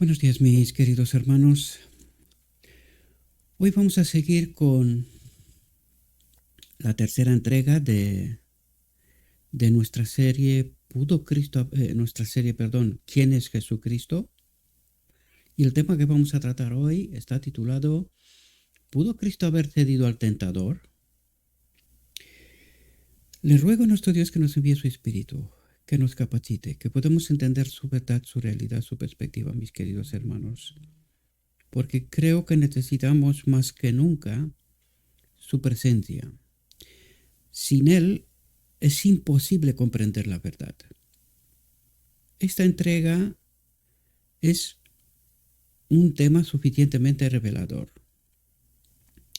Buenos días, mis queridos hermanos. Hoy vamos a seguir con la tercera entrega de nuestra serie ¿Quién es Jesucristo? Y el tema que vamos a tratar hoy está titulado ¿Pudo Cristo haber cedido al tentador? Le ruego a nuestro Dios que nos envíe su Espíritu, que nos capacite, que podamos entender su verdad, su realidad, su perspectiva, mis queridos hermanos. Porque creo que necesitamos más que nunca su presencia. Sin Él es imposible comprender la verdad. Esta entrega es un tema suficientemente revelador.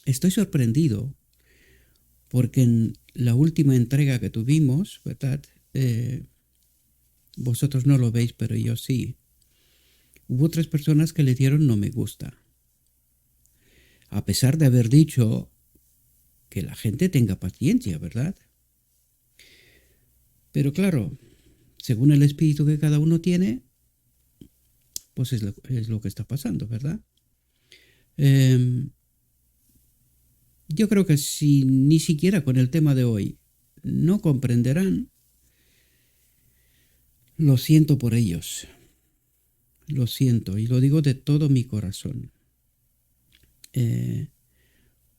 Estoy sorprendido porque en la última entrega que tuvimos, ¿verdad? Vosotros no lo veis, pero yo sí. Hubo 3 personas que le dieron no me gusta. A pesar de haber dicho que la gente tenga paciencia, ¿verdad? Pero claro, según el espíritu que cada uno tiene, pues es lo que está pasando, ¿verdad? Yo creo que si ni siquiera con el tema de hoy no comprenderán, lo siento por ellos. Lo siento y lo digo de todo mi corazón.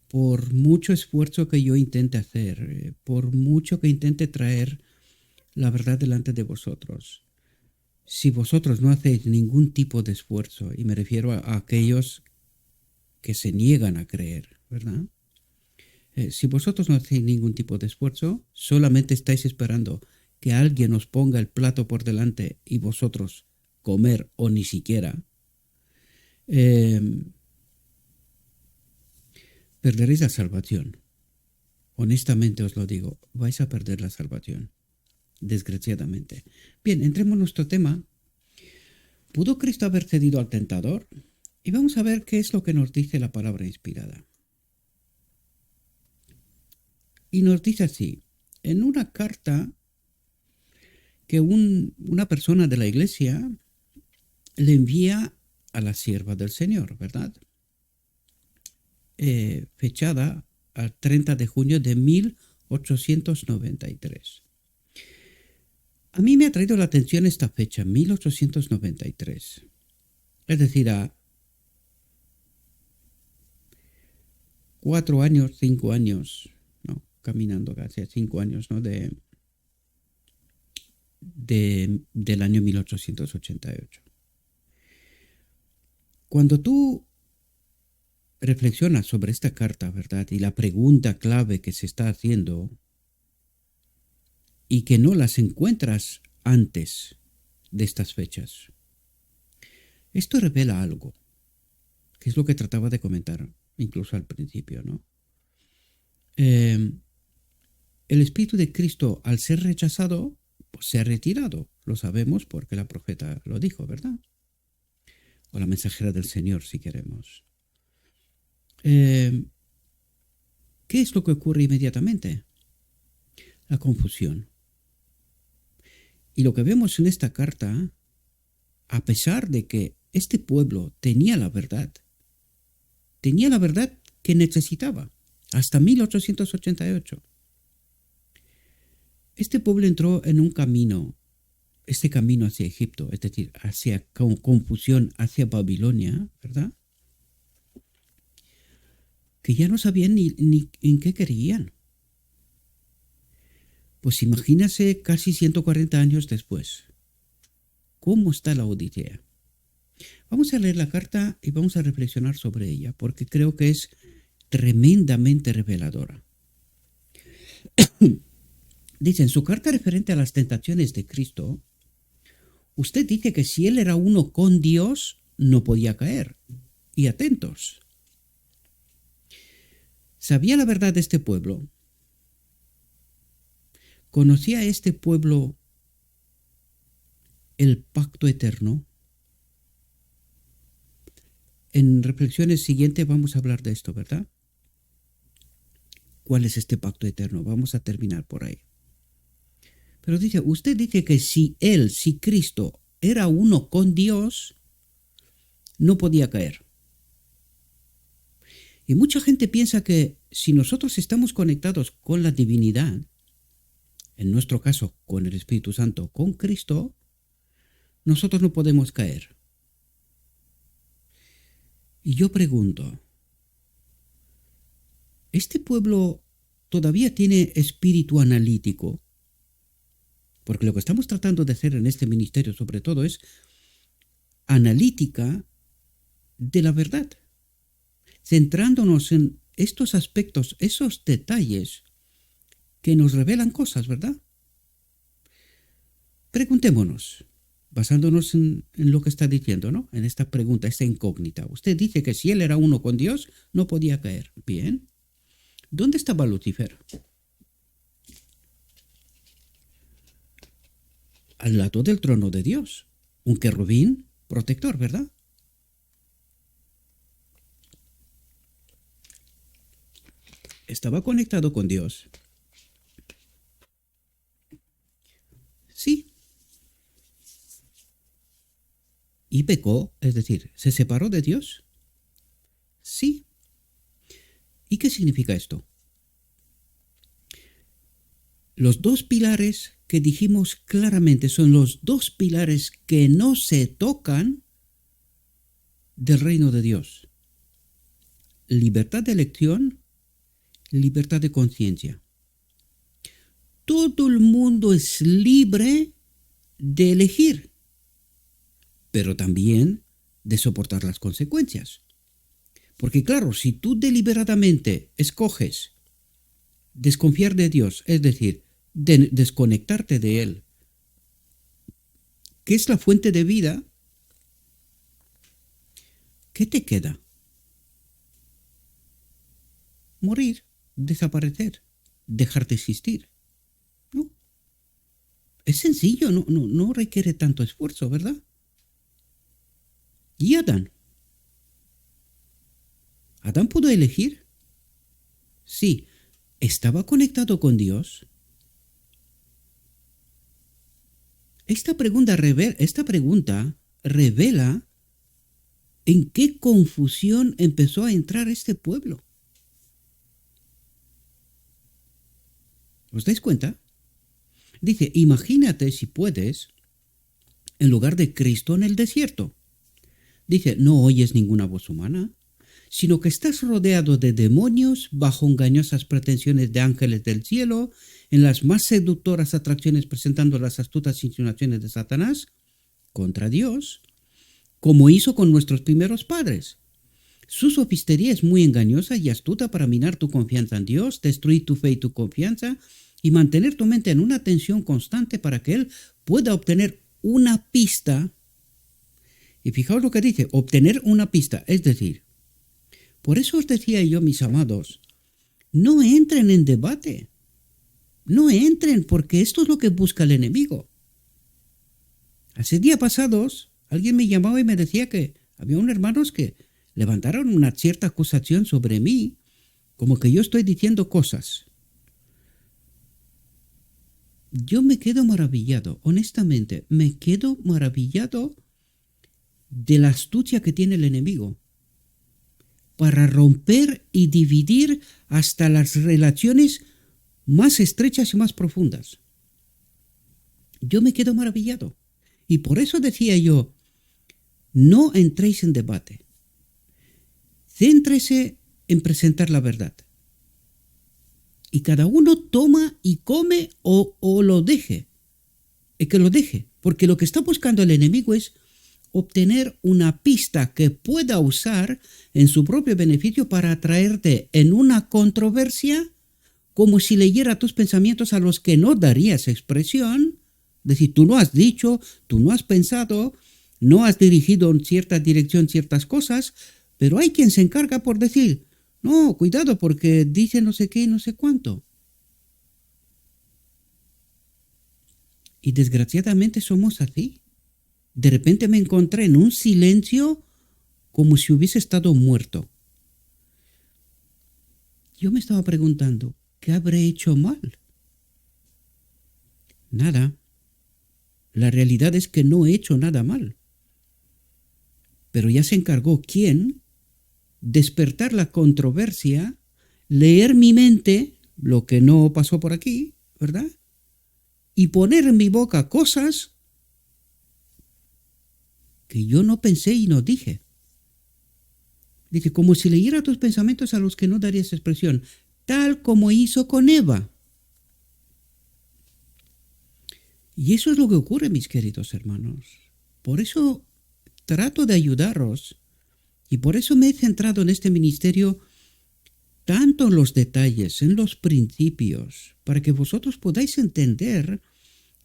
Por mucho esfuerzo que yo intente hacer, por mucho que intente traer la verdad delante de vosotros, si vosotros no hacéis ningún tipo de esfuerzo, y me refiero a aquellos que se niegan a creer, ¿verdad? Si vosotros no hacéis ningún tipo de esfuerzo, solamente estáis esperando que alguien os ponga el plato por delante y vosotros comer o ni siquiera, perderéis la salvación. Honestamente os lo digo, vais a perder la salvación, desgraciadamente. Bien, entremos en nuestro tema. ¿Pudo Cristo haber cedido al tentador? Y vamos a ver qué es lo que nos dice la palabra inspirada. Y nos dice así, en una carta que una persona de la iglesia le envía a la sierva del Señor, ¿verdad? Fechada al 30 de junio de 1893. A mí me ha traído la atención esta fecha, 1893. Es decir, a 4 años, 5 años, no, caminando casi a 5 años, ¿no? Del año 1888. Cuando tú reflexionas sobre esta carta, ¿verdad? Y la pregunta clave que se está haciendo y que no las encuentras antes de estas fechas. Esto revela algo, que es lo que trataba de comentar incluso al principio, ¿no? El Espíritu de Cristo, al ser rechazado, pues se ha retirado. Lo sabemos porque la profeta lo dijo, ¿verdad? O la mensajera del Señor, si queremos. ¿Qué es lo que ocurre inmediatamente? La confusión. Y lo que vemos en esta carta, a pesar de que este pueblo tenía la verdad que necesitaba, hasta 1888. Este pueblo entró en un camino, este camino hacia Egipto, es decir, hacia confusión, hacia Babilonia, ¿verdad? Que ya no sabían ni en qué creían. Pues imagínase casi 140 años después. ¿Cómo está la Odisea? Vamos a leer la carta y vamos a reflexionar sobre ella, porque creo que es tremendamente reveladora. Dice, en su carta referente a las tentaciones de Cristo, usted dice que si él era uno con Dios, no podía caer. Y atentos. ¿Sabía la verdad de este pueblo? ¿Conocía este pueblo el pacto eterno? En reflexiones siguientes vamos a hablar de esto, ¿verdad? ¿Cuál es este pacto eterno? Vamos a terminar por ahí. Pero dice, usted dice que si Cristo era uno con Dios, no podía caer. Y mucha gente piensa que si nosotros estamos conectados con la divinidad, en nuestro caso con el Espíritu Santo, con Cristo, nosotros no podemos caer. Y yo pregunto, ¿este pueblo todavía tiene espíritu analítico? Porque lo que estamos tratando de hacer en este ministerio sobre todo es analítica de la verdad, centrándonos en estos aspectos, esos detalles que nos revelan cosas, ¿verdad? Preguntémonos, basándonos en lo que está diciendo, ¿no? En esta pregunta, esta incógnita. Usted dice que si él era uno con Dios, no podía caer. Bien. ¿Dónde estaba Lucifer? Al lado del trono de Dios. Un querubín protector, ¿verdad? Estaba conectado con Dios. Sí. ¿Y pecó? Es decir, ¿se separó de Dios? Sí. ¿Y qué significa esto? Los dos pilares que dijimos claramente son los dos pilares que no se tocan del reino de Dios. Libertad de elección, libertad de conciencia. Todo el mundo es libre de elegir, pero también de soportar las consecuencias. Porque claro, si tú deliberadamente escoges desconfiar de Dios, es decir, desconectarte de Él, que es la fuente de vida, ¿qué te queda? Morir, desaparecer, dejar de existir. ¿No? Es sencillo, no requiere tanto esfuerzo, ¿verdad? ¿Y Adán? ¿Adán pudo elegir? Sí. ¿Estaba conectado con Dios? Esta pregunta revela en qué confusión empezó a entrar este pueblo. ¿Os dais cuenta? Dice, imagínate si puedes, en lugar de Cristo en el desierto. Dice, no oyes ninguna voz humana, sino que estás rodeado de demonios bajo engañosas pretensiones de ángeles del cielo, en las más seductoras atracciones presentando las astutas insinuaciones de Satanás contra Dios, como hizo con nuestros primeros padres. Su sofistería es muy engañosa y astuta para minar tu confianza en Dios, destruir tu fe y tu confianza y mantener tu mente en una tensión constante para que Él pueda obtener una pista. Y fijaos lo que dice, obtener una pista, es decir, por eso os decía yo, mis amados, no entren en debate, no entren porque esto es lo que busca el enemigo. Hace días pasados alguien me llamaba y me decía que había unos hermanos que levantaron una cierta acusación sobre mí, como que yo estoy diciendo cosas. Yo me quedo maravillado, honestamente, me quedo maravillado de la astucia que tiene el enemigo para romper y dividir hasta las relaciones más estrechas y más profundas. Yo me quedo maravillado. Y por eso decía yo, no entréis en debate. Céntrese en presentar la verdad. Y cada uno toma y come o lo deje. Y que lo deje. Porque lo que está buscando el enemigo es obtener una pista que pueda usar en su propio beneficio para atraerte en una controversia, como si leyera tus pensamientos a los que no darías expresión. Es decir, tú no has dicho, tú no has pensado, no has dirigido en cierta dirección ciertas cosas, pero hay quien se encarga por decir, no, cuidado porque dice no sé qué y no sé cuánto. Y desgraciadamente somos así. De repente me encontré en un silencio como si hubiese estado muerto. Yo me estaba preguntando, ¿qué habré hecho mal? Nada. La realidad es que no he hecho nada mal. Pero ya se encargó ¿quién? Despertar la controversia, leer mi mente, lo que no pasó por aquí, ¿verdad? Y poner en mi boca cosas que yo no pensé y no dije. Dice, como si leyera tus pensamientos a los que no darías expresión, tal como hizo con Eva. Y eso es lo que ocurre, mis queridos hermanos. Por eso trato de ayudaros y por eso me he centrado en este ministerio tanto en los detalles, en los principios, para que vosotros podáis entender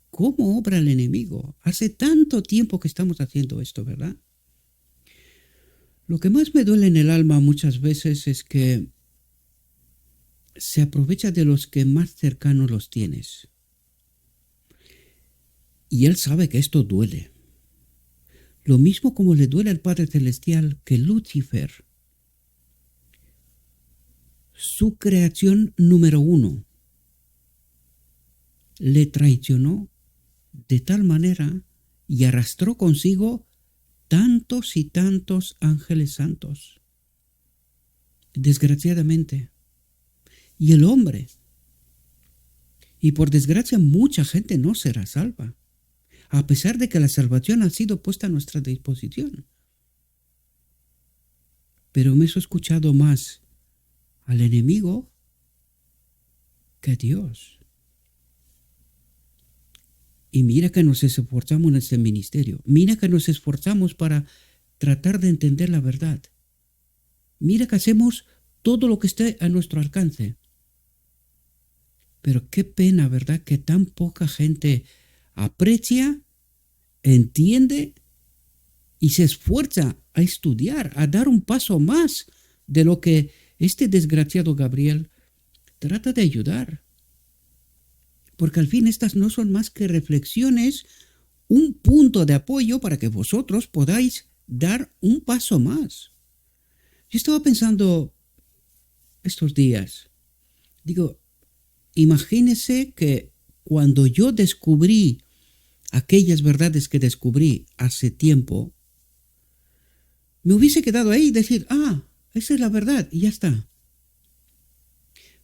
cómo obra el enemigo. Hace tanto tiempo que estamos haciendo esto, ¿verdad? Lo que más me duele en el alma muchas veces es que se aprovecha de los que más cercanos los tienes. Y él sabe que esto duele. Lo mismo como le duele al Padre Celestial que Lucifer, su creación número 1, le traicionó de tal manera y arrastró consigo tantos y tantos ángeles santos. Desgraciadamente. Y el hombre. Y por desgracia mucha gente no será salva, a pesar de que la salvación ha sido puesta a nuestra disposición. Pero me he escuchado más al enemigo que a Dios. Y mira que nos esforzamos en este ministerio. Mira que nos esforzamos para tratar de entender la verdad. Mira que hacemos todo lo que esté a nuestro alcance. Pero qué pena, ¿verdad? Que tan poca gente aprecia, entiende y se esfuerza a estudiar, a dar un paso más de lo que este desgraciado Gabriel trata de ayudar. Porque al fin estas no son más que reflexiones, un punto de apoyo para que vosotros podáis dar un paso más. Yo estaba pensando estos días, digo, imagínese que cuando yo descubrí aquellas verdades que descubrí hace tiempo, me hubiese quedado ahí y decir, esa es la verdad y ya está.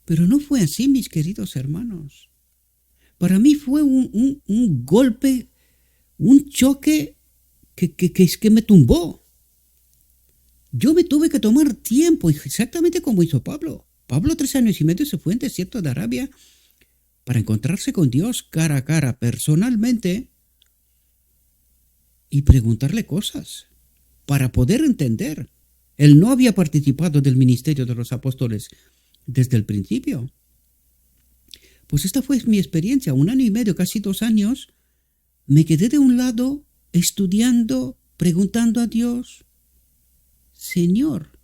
Pero no fue así, mis queridos hermanos. Para mí fue un golpe, un choque que me tumbó. Yo me tuve que tomar tiempo, exactamente como hizo Pablo. Pablo 3 años y medio se fue en el desierto de Arabia para encontrarse con Dios cara a cara, personalmente, y preguntarle cosas para poder entender. Él no había participado del ministerio de los apóstoles desde el principio. Pues esta fue mi experiencia, 1 año y medio, casi 2 años, me quedé de un lado estudiando, preguntando a Dios, Señor,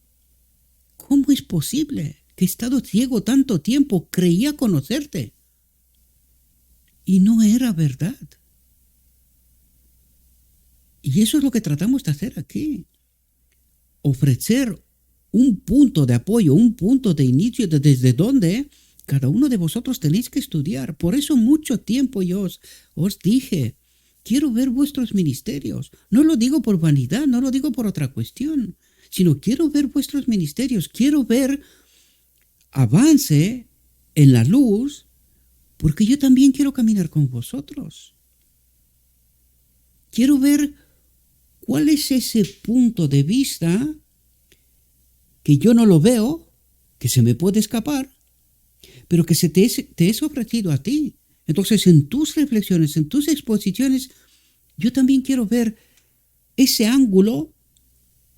¿cómo es posible que he estado ciego tanto tiempo? Creía conocerte. Y no era verdad. Y eso es lo que tratamos de hacer aquí. Ofrecer un punto de apoyo, un punto de inicio desde donde cada uno de vosotros tenéis que estudiar. Por eso mucho tiempo yo os dije, quiero ver vuestros ministerios. No lo digo por vanidad, no lo digo por otra cuestión, sino quiero ver vuestros ministerios, quiero ver avance en la luz, porque yo también quiero caminar con vosotros. Quiero ver cuál es ese punto de vista que yo no lo veo, que se me puede escapar, pero que te es ofrecido a ti. Entonces, en tus reflexiones, en tus exposiciones, yo también quiero ver ese ángulo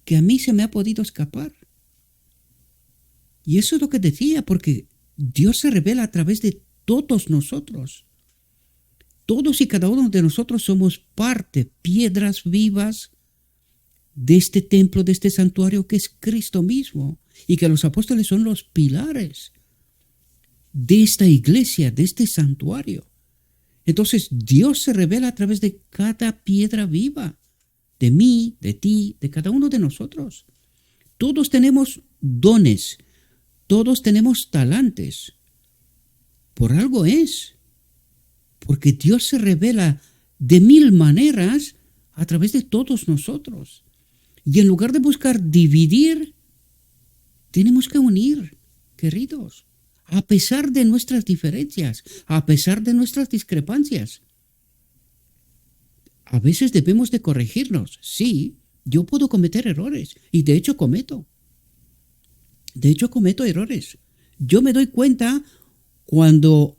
que a mí se me ha podido escapar. Y eso es lo que decía, porque Dios se revela a través de todos nosotros. Todos y cada uno de nosotros somos parte, piedras vivas de este templo, de este santuario que es Cristo mismo, y que los apóstoles son los pilares de esta iglesia, de este santuario. Entonces Dios se revela a través de cada piedra viva, de mí, de ti, de cada uno de nosotros. Todos tenemos dones, todos tenemos talantes. Por algo es, porque Dios se revela de 1000 maneras a través de todos nosotros. Y en lugar de buscar dividir, tenemos que unir, queridos, a pesar de nuestras diferencias, a pesar de nuestras discrepancias. A veces debemos de corregirnos. Sí, yo puedo cometer errores y de hecho cometo. De hecho cometo errores. Yo me doy cuenta cuando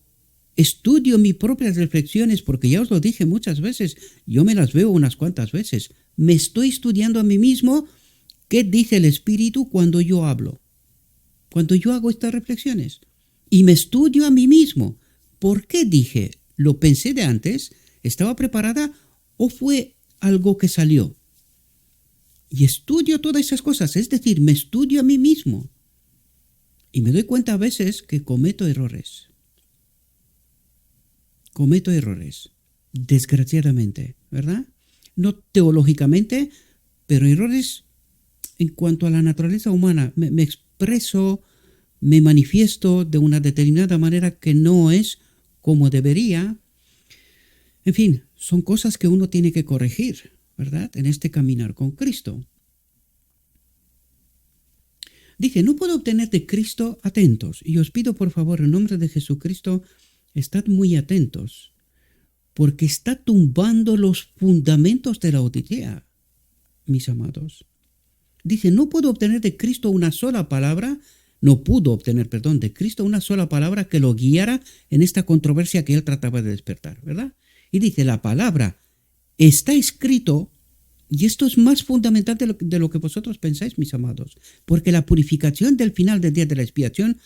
estudio mis propias reflexiones, porque ya os lo dije muchas veces, yo me las veo unas cuantas veces. Me estoy estudiando a mí mismo qué dice el Espíritu cuando yo hablo, cuando yo hago estas reflexiones. Y me estudio a mí mismo. ¿Por qué dije? ¿Lo pensé de antes? ¿Estaba preparada o fue algo que salió? Y estudio todas esas cosas, es decir, me estudio a mí mismo. Y me doy cuenta a veces que cometo errores. Cometo errores, desgraciadamente, ¿verdad? No teológicamente, pero errores en cuanto a la naturaleza humana. Me expreso, me manifiesto de una determinada manera que no es como debería. En fin, son cosas que uno tiene que corregir, ¿verdad? En este caminar con Cristo. Dije, no puedo obtener de Cristo, atentos. Y os pido por favor, en nombre de Jesucristo, estad muy atentos, porque está tumbando los fundamentos de la Odisea, mis amados. Dice, no puedo obtener de Cristo una sola palabra, no pudo obtener, perdón, de Cristo una sola palabra que lo guiara en esta controversia que él trataba de despertar, ¿verdad? Y dice, la palabra está escrito, y esto es más fundamental de lo que vosotros pensáis, mis amados, porque la purificación del final del día de la expiación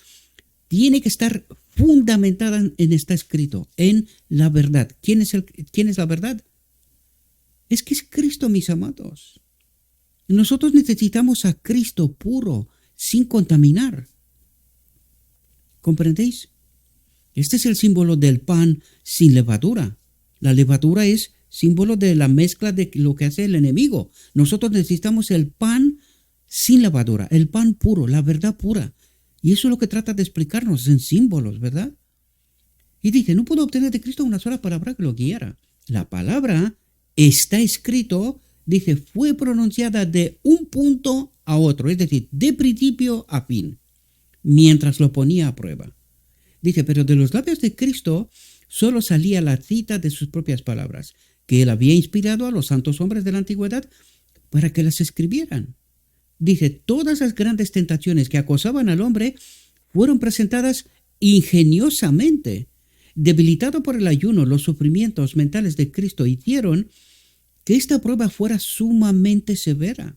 tiene que estar fundamentada en está escrito, en la verdad. ¿Quién es la verdad? Es que es Cristo, mis amados. Nosotros necesitamos a Cristo puro, sin contaminar. ¿Comprendéis? Este es el símbolo del pan sin levadura. La levadura es símbolo de la mezcla de lo que hace el enemigo. Nosotros necesitamos el pan sin levadura, el pan puro, la verdad pura. Y eso es lo que trata de explicarnos en símbolos, ¿verdad? Y dice, no puedo obtener de Cristo una sola palabra que lo guiara. La palabra está escrito, dice, fue pronunciada de un punto a otro, es decir, de principio a fin, mientras lo ponía a prueba. Dice, pero de los labios de Cristo solo salía la cita de sus propias palabras, que él había inspirado a los santos hombres de la antigüedad para que las escribieran. Dice, todas las grandes tentaciones que acosaban al hombre fueron presentadas ingeniosamente. Debilitado por el ayuno, los sufrimientos mentales de Cristo hicieron que esta prueba fuera sumamente severa.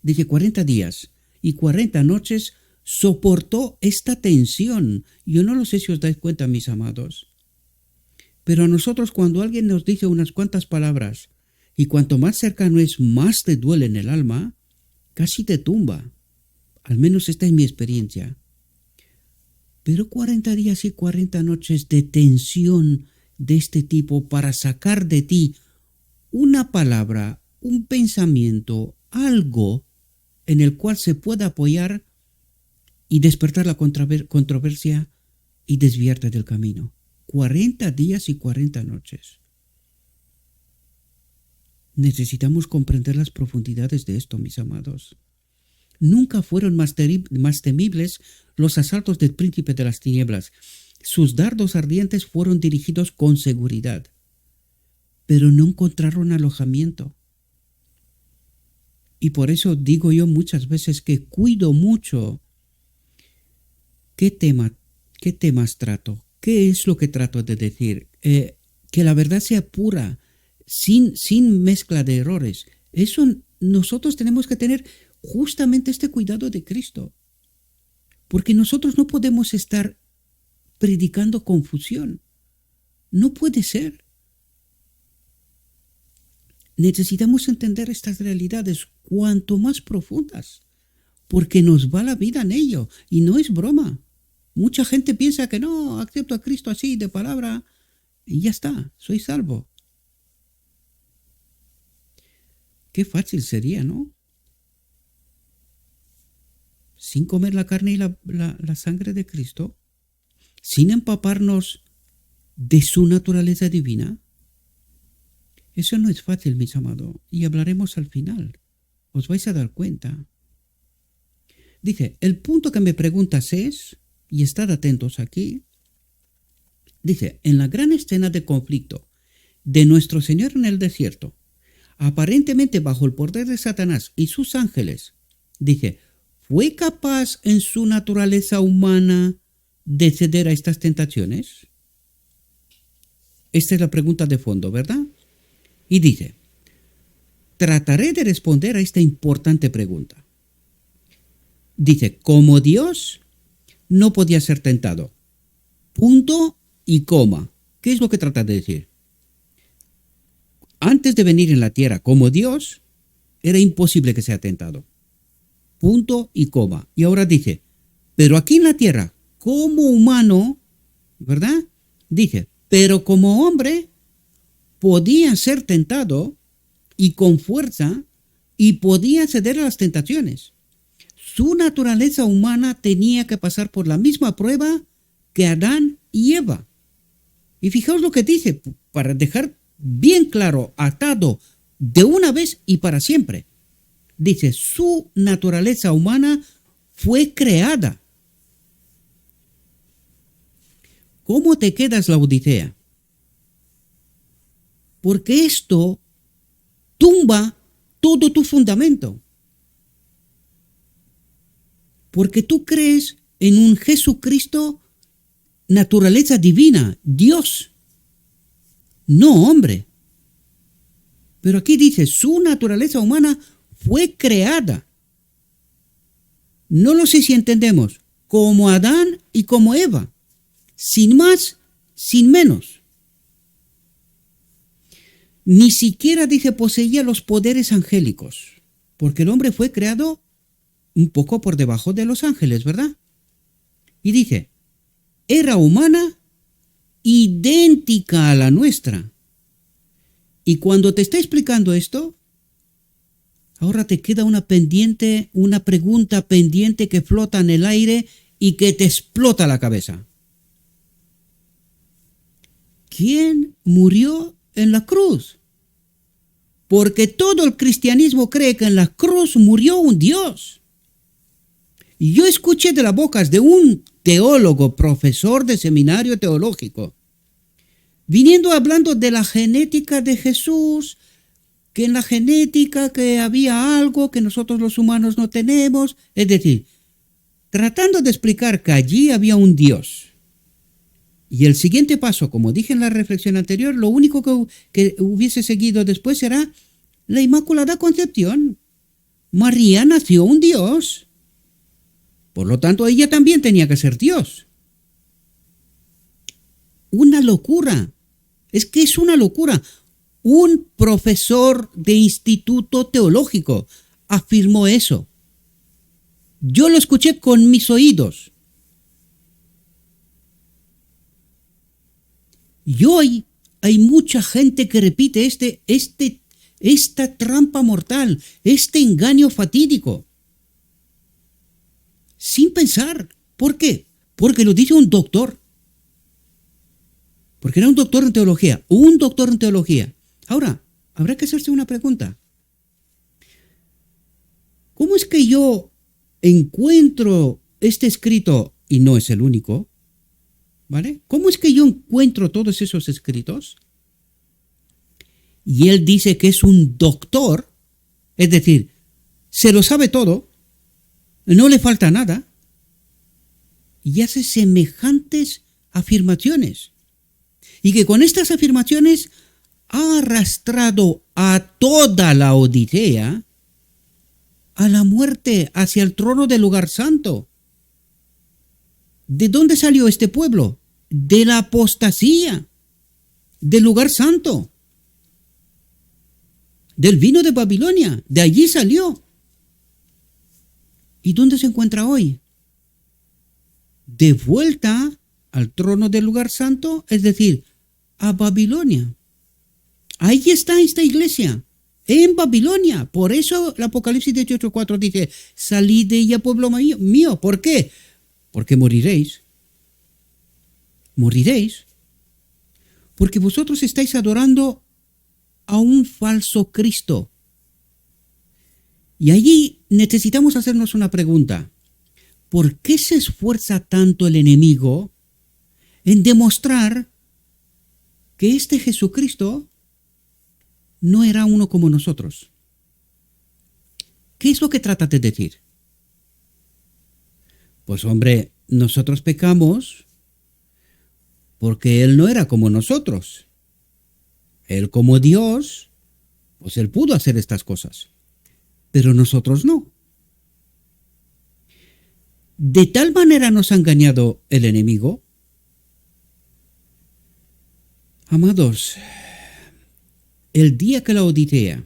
Dice, 40 días y 40 noches soportó esta tensión. Yo no lo sé si os dais cuenta, mis amados. Pero a nosotros, cuando alguien nos dice unas cuantas palabras, y cuanto más cercano es, más te duele en el alma, casi te tumba. Al menos esta es mi experiencia. Pero 40 días y 40 noches de tensión de este tipo para sacar de ti una palabra, un pensamiento, algo en el cual se pueda apoyar y despertar la controversia y desviarte del camino. 40 días y 40 noches. Necesitamos comprender las profundidades de esto, mis amados. Nunca fueron más temibles los asaltos del príncipe de las tinieblas. Sus dardos ardientes fueron dirigidos con seguridad, pero no encontraron alojamiento. Y por eso digo yo muchas veces que cuido mucho qué temas trato, qué es lo que trato de decir, que la verdad sea pura, sin mezcla de errores. Eso nosotros tenemos que tener justamente este cuidado de Cristo, porque nosotros no podemos estar predicando confusión. No puede ser. Necesitamos entender estas realidades cuanto más profundas, porque nos va la vida en ello, y no es broma. Mucha gente piensa que no, acepto a Cristo así de palabra y ya está, soy salvo. Qué fácil sería, ¿no? Sin comer la carne y la sangre de Cristo, sin empaparnos de su naturaleza divina. Eso no es fácil, mis amados, y hablaremos al final. os vais a dar cuenta. Dice, el punto que me preguntas es, y estad atentos aquí, dice, en la gran escena de conflicto de nuestro Señor en el desierto, aparentemente bajo el poder de Satanás y sus ángeles, dice, ¿fue capaz en su naturaleza humana de ceder a estas tentaciones? Esta es la pregunta de fondo, ¿verdad? Y dice, trataré de responder a esta importante pregunta. Dice, como Dios no podía ser tentado. Punto y coma. ¿Qué es lo que trata de decir? Antes de venir en la tierra como Dios, era imposible que sea tentado. Punto y coma. Y ahora dice, pero aquí en la tierra, como humano, ¿verdad? Dice, pero como hombre, podía ser tentado y con fuerza y podía ceder a las tentaciones. Su naturaleza humana tenía que pasar por la misma prueba que Adán y Eva. Y fijaos lo que dice, para dejar bien claro, atado de una vez y para siempre. Dice, su naturaleza humana fue creada. ¿Cómo te quedas, Laodicea? Porque esto tumba todo tu fundamento. Porque tú crees en un Jesucristo, naturaleza divina, Dios, no hombre. Pero aquí dice, su naturaleza humana fue creada. No lo sé si entendemos, como Adán y como Eva, sin más, sin menos. Ni siquiera, dice, poseía los poderes angélicos, porque el hombre fue creado un poco por debajo de los ángeles, ¿verdad? Y dice, era humana, idéntica a la nuestra. Y cuando te está explicando esto, ahora te queda una pregunta pendiente que flota en el aire y que te explota la cabeza. ¿Quién murió en la cruz? Porque todo el cristianismo cree que en la cruz murió un Dios. Y yo escuché de las bocas de un teólogo, profesor de seminario teológico, viniendo hablando de la genética de Jesús, que en la genética que había algo que nosotros los humanos no tenemos, es decir, tratando de explicar que allí había un Dios. Y el siguiente paso, como dije en la reflexión anterior, lo único que hubiese seguido después será la Inmaculada Concepción. María nació un Dios. Por lo tanto, ella también tenía que ser Dios. Una locura. Es que es una locura. Un profesor de instituto teológico afirmó eso. Yo lo escuché con mis oídos. Y hoy hay mucha gente que repite esta trampa mortal, este engaño fatídico, sin pensar. ¿Por qué? Porque lo dice un doctor. Porque era un doctor en teología. Un doctor en teología. Ahora, habrá que hacerse una pregunta. ¿Cómo es que yo encuentro este escrito, y no es el único, ¿vale? ¿Cómo es que yo encuentro todos esos escritos? Y él dice que es un doctor, es decir, se lo sabe todo, no le falta nada, y hace semejantes afirmaciones. Y que con estas afirmaciones ha arrastrado a toda la Odisea a la muerte, hacia el trono del lugar santo. ¿De dónde salió este pueblo? De la apostasía, del lugar santo, del vino de Babilonia, de allí salió. ¿Y dónde se encuentra hoy? De vuelta al trono del lugar santo, es decir, a Babilonia. Ahí está esta iglesia, en Babilonia. Por eso el Apocalipsis 18:4 dice, salid de ella, pueblo mío. ¿Por qué? Porque moriréis. Moriréis. Porque vosotros estáis adorando a un falso Cristo. Y allí necesitamos hacernos una pregunta. ¿Por qué se esfuerza tanto el enemigo en demostrar que este Jesucristo no era uno como nosotros? ¿Qué es lo que trata de decir? Pues hombre, nosotros pecamos porque Él no era como nosotros. Él como Dios, pues Él pudo hacer estas cosas, pero nosotros no. De tal manera nos ha engañado el enemigo. Amados, el día que la Odisea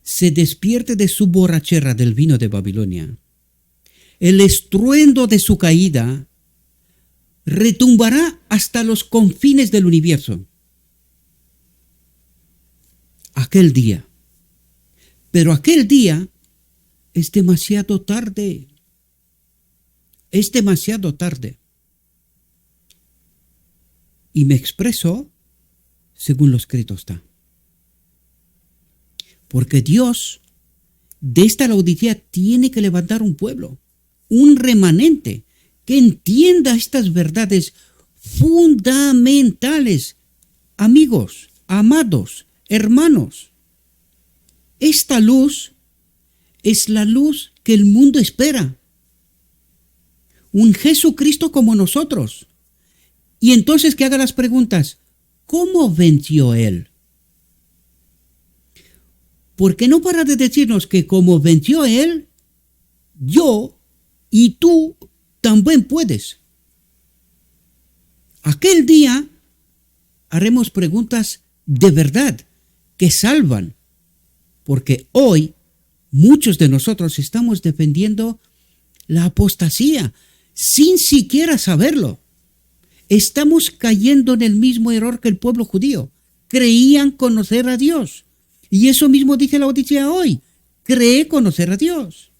se despierte de su borrachera del vino de Babilonia, el estruendo de su caída retumbará hasta los confines del universo. Aquel día. Pero aquel día es demasiado tarde. Es demasiado tarde. Y me expreso según lo escrito está. Porque Dios, de esta Laodicea, tiene que levantar un pueblo, un remanente, que entienda estas verdades fundamentales. Amigos, amados, hermanos, esta luz es la luz que el mundo espera. Un Jesucristo como nosotros. Y entonces que haga las preguntas, ¿cómo venció Él? Porque no para de decirnos que como venció Él, yo y tú también puedes. Aquel día haremos preguntas de verdad que salvan, porque hoy muchos de nosotros estamos defendiendo la apostasía sin siquiera saberlo. Estamos cayendo en el mismo error que el pueblo judío. Creían conocer a Dios. Y eso mismo dice la Odisea hoy. Cree conocer a Dios.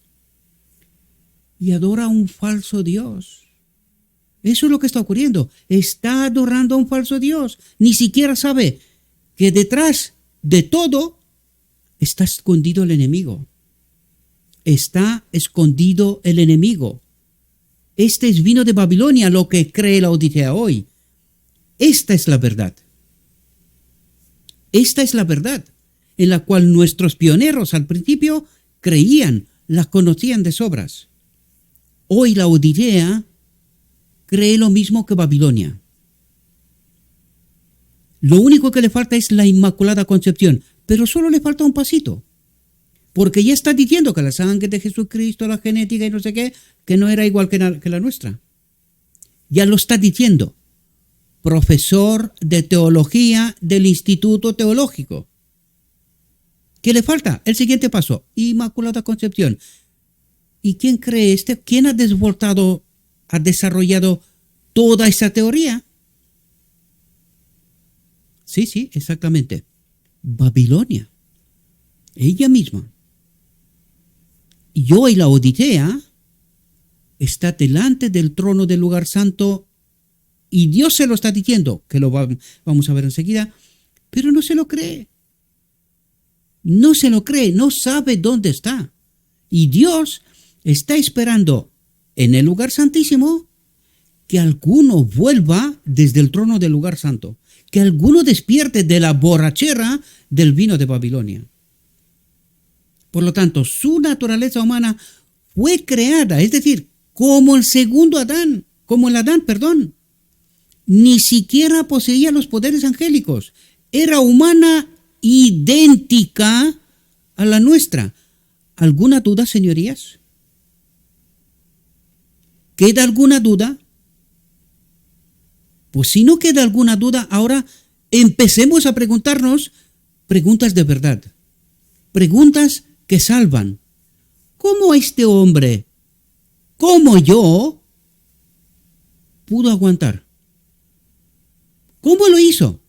Y adora a un falso Dios. Eso es lo que está ocurriendo. Está adorando a un falso Dios. Ni siquiera sabe que detrás de todo está escondido el enemigo. Está escondido el enemigo. Este es vino de Babilonia, lo que cree la Odisea hoy. Esta es la verdad. Esta es la verdad en la cual nuestros pioneros al principio creían, la conocían de sobras. Hoy la Odisea cree lo mismo que Babilonia. Lo único que le falta es la Inmaculada Concepción, pero solo le falta un pasito. Porque ya está diciendo que la sangre de Jesucristo, la genética y no sé qué, que no era igual que la nuestra. Ya lo está diciendo. Profesor de teología del Instituto Teológico. ¿Qué le falta? El siguiente paso, Inmaculada Concepción. ¿Y quién cree este? ¿Quién ha desarrollado toda esa teoría? Sí, exactamente. Babilonia. Ella misma. Y hoy la Odisea está delante del trono del lugar santo y Dios se lo está diciendo, que lo vamos a ver enseguida, pero no se lo cree. No se lo cree, no sabe dónde está. Y Dios está esperando en el lugar santísimo que alguno vuelva desde el trono del lugar santo, que alguno despierte de la borrachera del vino de Babilonia. Por lo tanto, su naturaleza humana fue creada, es decir, como el segundo Adán, como el Adán, perdón. Ni siquiera poseía los poderes angélicos. Era humana idéntica a la nuestra. ¿Alguna duda, señorías? ¿Queda alguna duda? Pues si no queda alguna duda, ahora empecemos a preguntarnos preguntas de verdad. Preguntas que salvan. ¿Cómo este hombre, como yo, pudo aguantar? ¿Cómo lo hizo?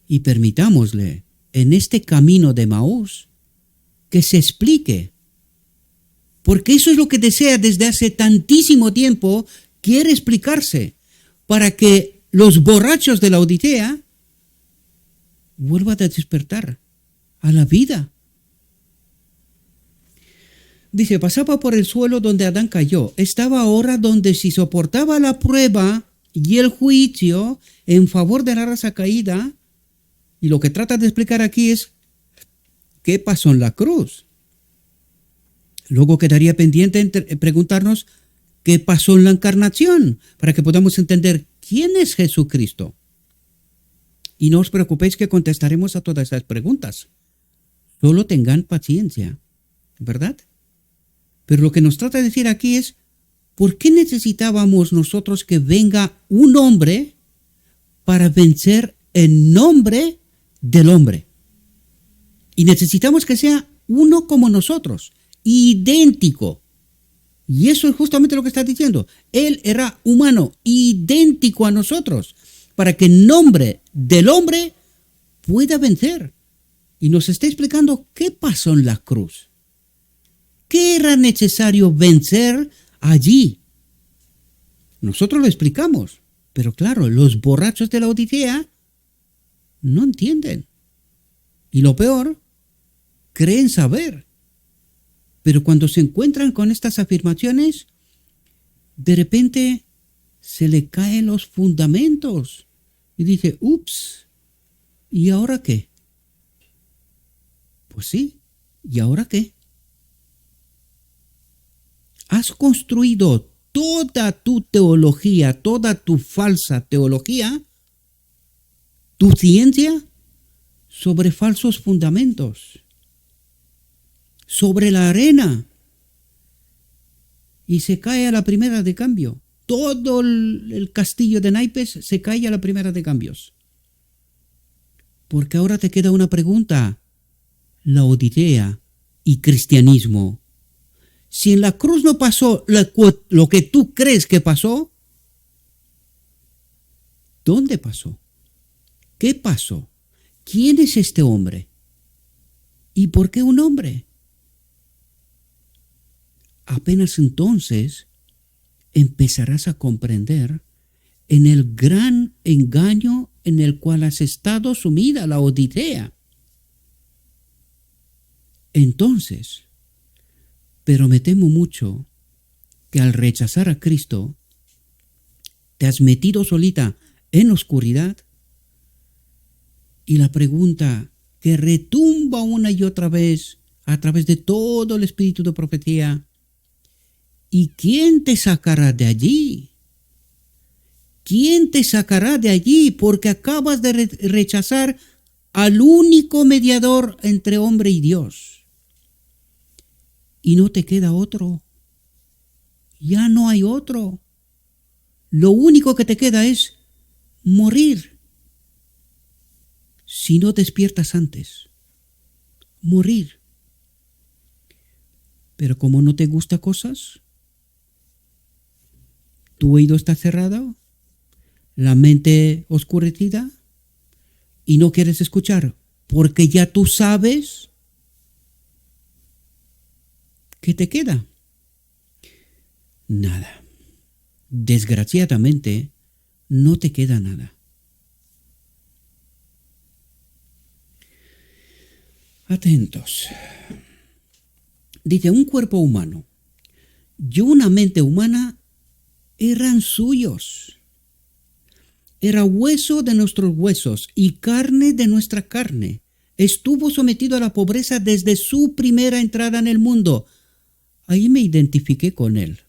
Y permitámosle, en este camino de Emaús, que se explique. Porque eso es lo que desea desde hace tantísimo tiempo, quiere explicarse, para que los borrachos de la Odisea vuelvan a despertar a la vida, Dice, pasaba por el suelo donde Adán cayó. Estaba ahora donde si soportaba la prueba y el juicio en favor de la raza caída. Y lo que trata de explicar aquí es qué pasó en la cruz. Luego quedaría pendiente preguntarnos qué pasó en la encarnación para que podamos entender quién es Jesucristo. Y no os preocupéis que contestaremos a todas esas preguntas. Solo tengan paciencia, ¿verdad? Pero lo que nos trata de decir aquí es, ¿por qué necesitábamos nosotros que venga un hombre para vencer en nombre del hombre? Y necesitamos que sea uno como nosotros, idéntico. Y eso es justamente lo que está diciendo. Él era humano, idéntico a nosotros, para que en nombre del hombre pueda vencer. Y nos está explicando qué pasó en la cruz. ¿Qué era necesario vencer allí? Nosotros lo explicamos, pero claro, los borrachos de la Odisea no entienden. Y lo peor, creen saber. Pero cuando se encuentran con estas afirmaciones, de repente se le caen los fundamentos. Y dice, ups, ¿y ahora qué? Pues sí, ¿y ahora qué? Has construido toda tu teología, toda tu falsa teología, tu ciencia, sobre falsos fundamentos, sobre la arena, y se cae a la primera de cambio. Todo el castillo de naipes se cae a la primera de cambios. Porque ahora te queda una pregunta: la Odisea y cristianismo. Si en la cruz no pasó lo que tú crees que pasó, ¿dónde pasó? ¿Qué pasó? ¿Quién es este hombre? ¿Y por qué un hombre? Apenas entonces empezarás a comprender en el gran engaño en el cual has estado sumida, la Odisea. Entonces, pero me temo mucho que al rechazar a Cristo, te has metido solita en oscuridad, y la pregunta que retumba una y otra vez a través de todo el espíritu de profecía: ¿y quién te sacará de allí? ¿Quién te sacará de allí? Porque acabas de rechazar al único mediador entre hombre y Dios. Y no te queda otro. Ya no hay otro. Lo único que te queda es morir. Si no despiertas antes. Morir. Pero como no te gusta cosas, tu oído está cerrado, la mente oscurecida, y no quieres escuchar, porque ya tú sabes. ¿Qué te queda? Nada. Desgraciadamente, no te queda nada. Atentos. Dice, un cuerpo humano y una mente humana eran suyos. Era hueso de nuestros huesos y carne de nuestra carne. Estuvo sometido a la pobreza desde su primera entrada en el mundo. Ahí me identifiqué con él.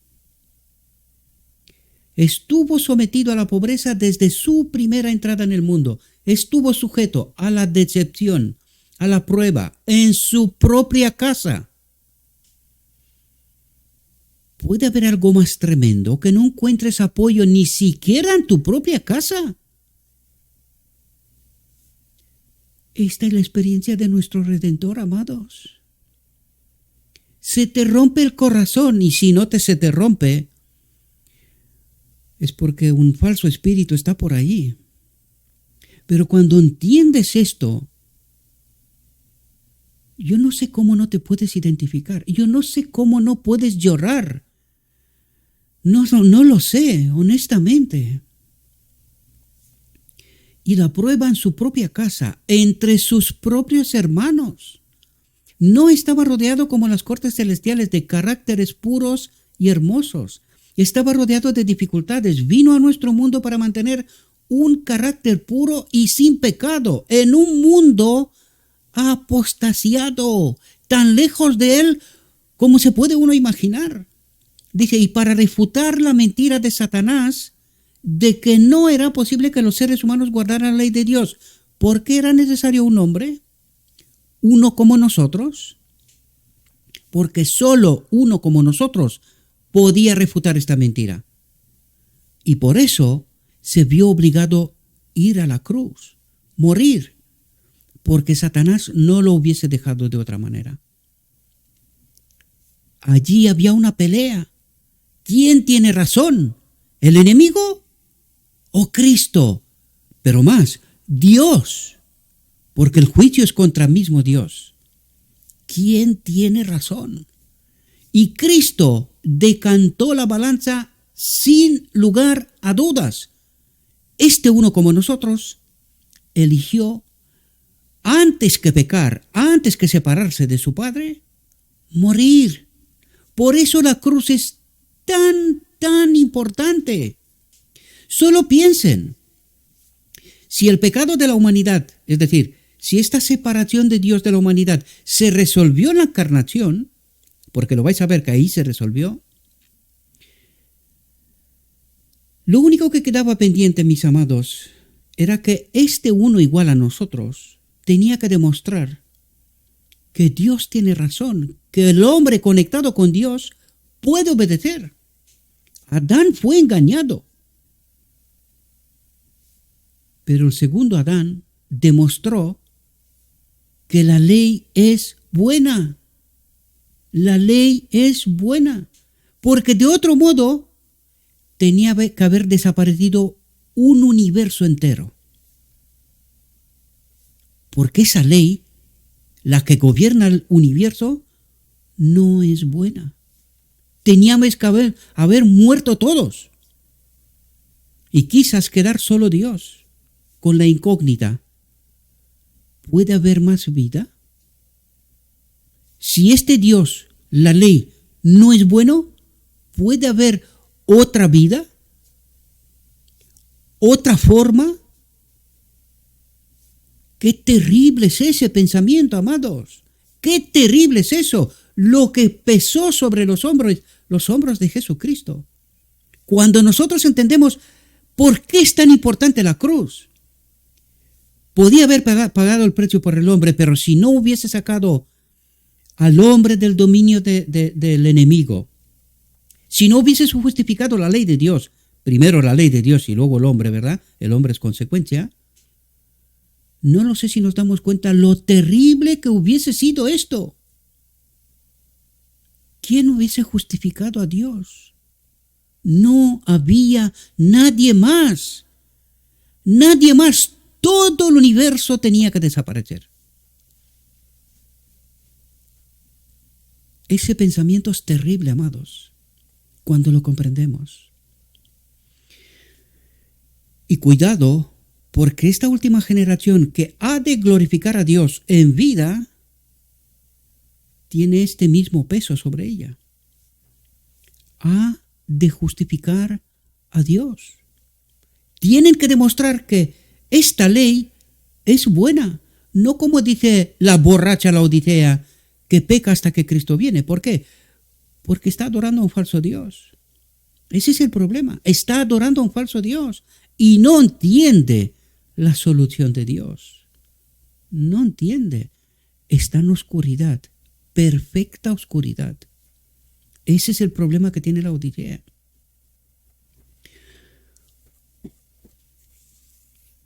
Estuvo sometido a la pobreza desde su primera entrada en el mundo. Estuvo sujeto a la decepción, a la prueba, en su propia casa. ¿Puede haber algo más tremendo que no encuentres apoyo ni siquiera en tu propia casa? Esta es la experiencia de nuestro Redentor, amados. Se te rompe el corazón, y si no se te rompe, es porque un falso espíritu está por ahí. Pero cuando entiendes esto, yo no sé cómo no te puedes identificar. Yo no sé cómo no puedes llorar. No lo sé, honestamente. Y la prueba en su propia casa, entre sus propios hermanos. No estaba rodeado como las cortes celestiales de caracteres puros y hermosos. Estaba rodeado de dificultades. Vino a nuestro mundo para mantener un carácter puro y sin pecado en un mundo apostasiado, tan lejos de él como se puede uno imaginar. Dice, y para refutar la mentira de Satanás de que no era posible que los seres humanos guardaran la ley de Dios, ¿por qué era necesario un hombre? ¿Uno como nosotros? Porque solo uno como nosotros podía refutar esta mentira. Y por eso se vio obligado a ir a la cruz, morir, porque Satanás no lo hubiese dejado de otra manera. Allí había una pelea. ¿Quién tiene razón? ¿El enemigo o Cristo? Pero más, Dios, porque el juicio es contra mismo Dios. ¿Quién tiene razón? Y Cristo decantó la balanza sin lugar a dudas. Este uno como nosotros eligió, antes que pecar, antes que separarse de su Padre, morir. Por eso la cruz es tan importante. Solo piensen, si el pecado de la humanidad, es decir, si esta separación de Dios de la humanidad se resolvió en la encarnación, porque lo vais a ver que ahí se resolvió, lo único que quedaba pendiente, mis amados, era que este uno igual a nosotros tenía que demostrar que Dios tiene razón, que el hombre conectado con Dios puede obedecer. Adán fue engañado. Pero el segundo Adán demostró que la ley es buena. La ley es buena. Porque de otro modo tenía que haber desaparecido un universo entero. Porque esa ley, la que gobierna el universo, no es buena. Teníamos que haber muerto todos. Y quizás quedar solo Dios, con la incógnita. ¿Puede haber más vida? Si este Dios, la ley, no es bueno, ¿puede haber otra vida? ¿Otra forma? Qué terrible es ese pensamiento, amados. Qué terrible es eso. Lo que pesó sobre los hombros de Jesucristo. Cuando nosotros entendemos por qué es tan importante la cruz. Podía haber pagado el precio por el hombre, pero si no hubiese sacado al hombre del dominio del enemigo, si no hubiese justificado la ley de Dios, primero la ley de Dios y luego el hombre, ¿verdad? El hombre es consecuencia. No lo sé si nos damos cuenta lo terrible que hubiese sido esto. ¿Quién hubiese justificado a Dios? No había nadie más. Nadie más. Todo el universo tenía que desaparecer. Ese pensamiento es terrible, amados, cuando lo comprendemos. Y cuidado, porque esta última generación que ha de glorificar a Dios en vida, tiene este mismo peso sobre ella. Ha de justificar a Dios. Tienen que demostrar que esta ley es buena, no como dice la borracha Laodicea, que peca hasta que Cristo viene. ¿Por qué? Porque está adorando a un falso Dios. Ese es el problema. Está adorando a un falso Dios y no entiende la solución de Dios. No entiende. Está en oscuridad, perfecta oscuridad. Ese es el problema que tiene Laodicea.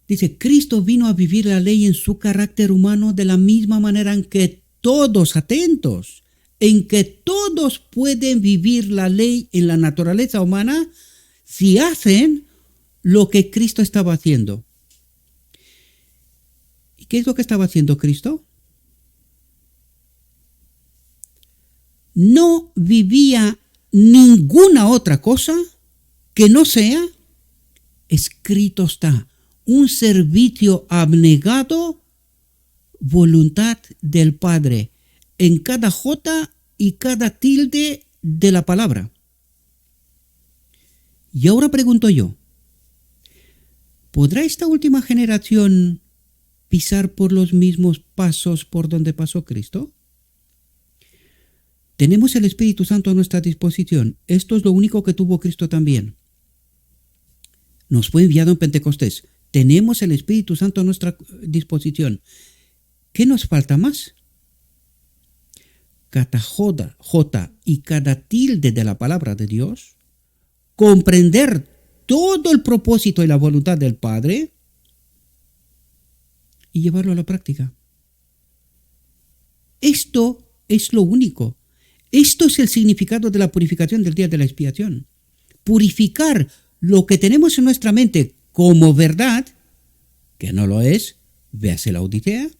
Dice, Cristo vino a vivir la ley en su carácter humano de la misma manera en que todos, atentos, en que todos pueden vivir la ley en la naturaleza humana si hacen lo que Cristo estaba haciendo. ¿Y qué es lo que estaba haciendo Cristo? No vivía ninguna otra cosa que no sea, escrito está, un servicio abnegado, voluntad del Padre. en cada jota y cada tilde de la palabra. Y ahora pregunto yo, ¿podrá esta última generación pisar por los mismos pasos por donde pasó Cristo? Tenemos el Espíritu Santo a nuestra disposición. Esto es lo único que tuvo Cristo también. Nos fue enviado en Pentecostés. Tenemos el Espíritu Santo a nuestra disposición. ¿Qué nos falta más? Cada jota y cada tilde de la palabra de Dios, comprender todo el propósito y la voluntad del Padre y llevarlo a la práctica. Esto es lo único. Esto es el significado de la purificación del día de la expiación. Purificar lo que tenemos en nuestra mente como verdad, que no lo es, véase la Odisea,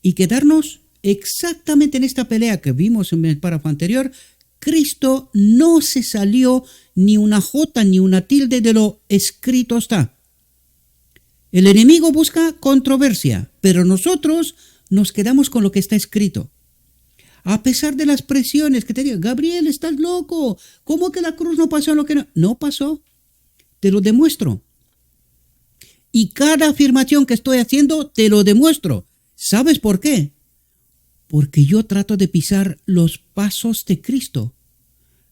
y quedarnos exactamente en esta pelea que vimos en el párrafo anterior. Cristo no se salió ni una jota ni una tilde de lo escrito está. El enemigo busca controversia, pero nosotros nos quedamos con lo que está escrito. A pesar de las presiones que te digan, Gabriel, estás loco, ¿cómo que la cruz no pasó lo que no? No pasó, te lo demuestro. Y cada afirmación que estoy haciendo, te lo demuestro. ¿Sabes por qué? Porque yo trato de pisar los pasos de Cristo.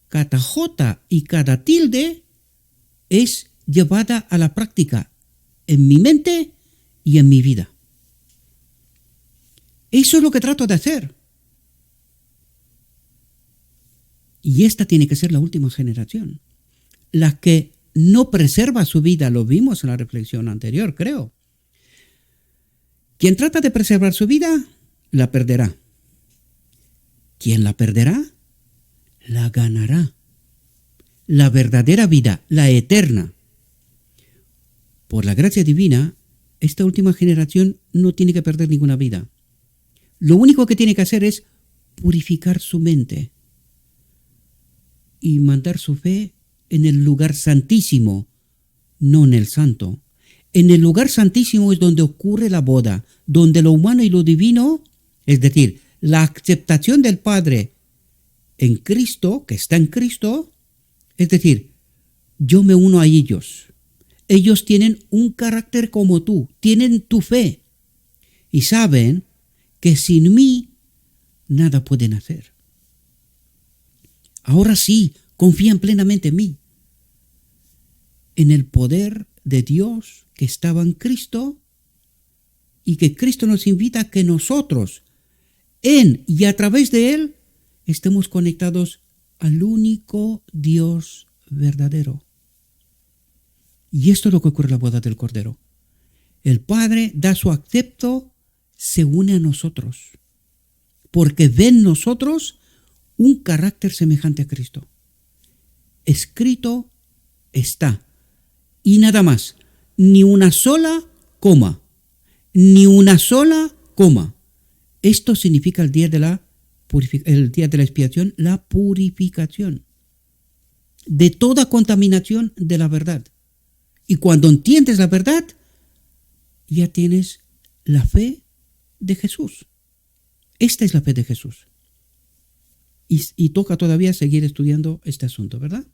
Cada jota y cada tilde es llevada a la práctica en mi mente y en mi vida. Eso es lo que trato de hacer. Y esta tiene que ser la última generación. La que no preserva su vida, lo vimos en la reflexión anterior, creo. Quien trata de preservar su vida, la perderá. Quien la perderá, la ganará. La verdadera vida, la eterna. Por la gracia divina, esta última generación no tiene que perder ninguna vida. Lo único que tiene que hacer es purificar su mente y mandar su fe en el lugar santísimo, no en el santo. En el lugar santísimo es donde ocurre la boda, donde lo humano y lo divino, es decir, la aceptación del Padre en Cristo, que está en Cristo, es decir, yo me uno a ellos. Ellos tienen un carácter como tú, tienen tu fe y saben que sin mí nada pueden hacer. Ahora sí, confían plenamente en mí, en el poder de Dios que estaba en Cristo y que Cristo nos invita a que nosotros, en y a través de Él, estemos conectados al único Dios verdadero. Y esto es lo que ocurre en la boda del Cordero. El Padre da su acepto, se une a nosotros, porque ve en nosotros un carácter semejante a Cristo. Escrito está. Y nada más. Ni una sola coma. Ni una sola coma. Esto significa el día de la expiación, la purificación de toda contaminación de la verdad. Y cuando entiendes la verdad, ya tienes la fe de Jesús. Esta es la fe de Jesús. Y toca todavía seguir estudiando este asunto, ¿verdad?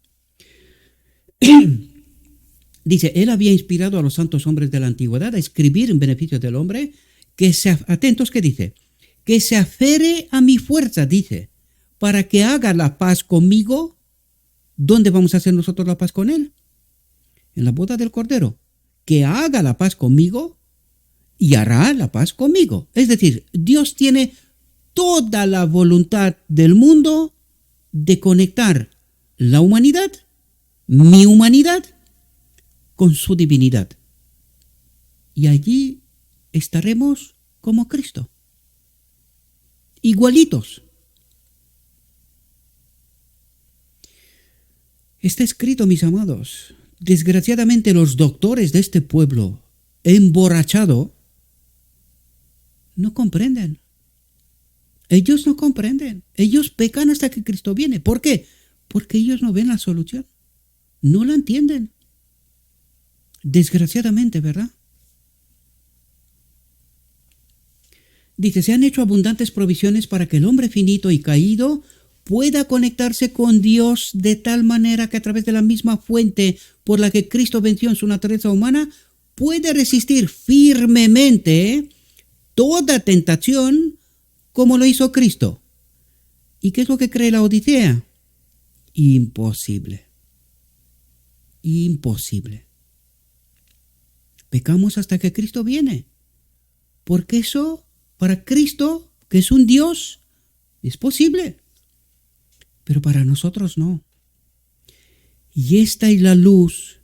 Dice, Él había inspirado a los santos hombres de la antigüedad a escribir en beneficio del hombre, atentos, ¿qué dice? Que se afere a mi fuerza, dice, para que haga la paz conmigo. ¿Dónde vamos a hacer nosotros la paz con Él? En la boda del Cordero. Que haga la paz conmigo y hará la paz conmigo. Es decir, Dios tiene toda la voluntad del mundo de conectar la humanidad, mi humanidad, con su divinidad. Y allí estaremos como Cristo, igualitos. Está escrito, mis amados, desgraciadamente los doctores de este pueblo emborrachado no comprenden. Ellos no comprenden. Ellos pecan hasta que Cristo viene. ¿Por qué? Porque ellos no ven la solución. No la entienden. Desgraciadamente, ¿verdad? Dice, se han hecho abundantes provisiones para que el hombre finito y caído pueda conectarse con Dios de tal manera que a través de la misma fuente por la que Cristo venció en su naturaleza humana, puede resistir firmemente toda tentación como lo hizo Cristo. ¿Y qué es lo que cree la Odisea? Imposible. Imposible. Pecamos hasta que Cristo viene. Porque eso, para Cristo, que es un Dios, es posible. Pero para nosotros no. Y esta es la luz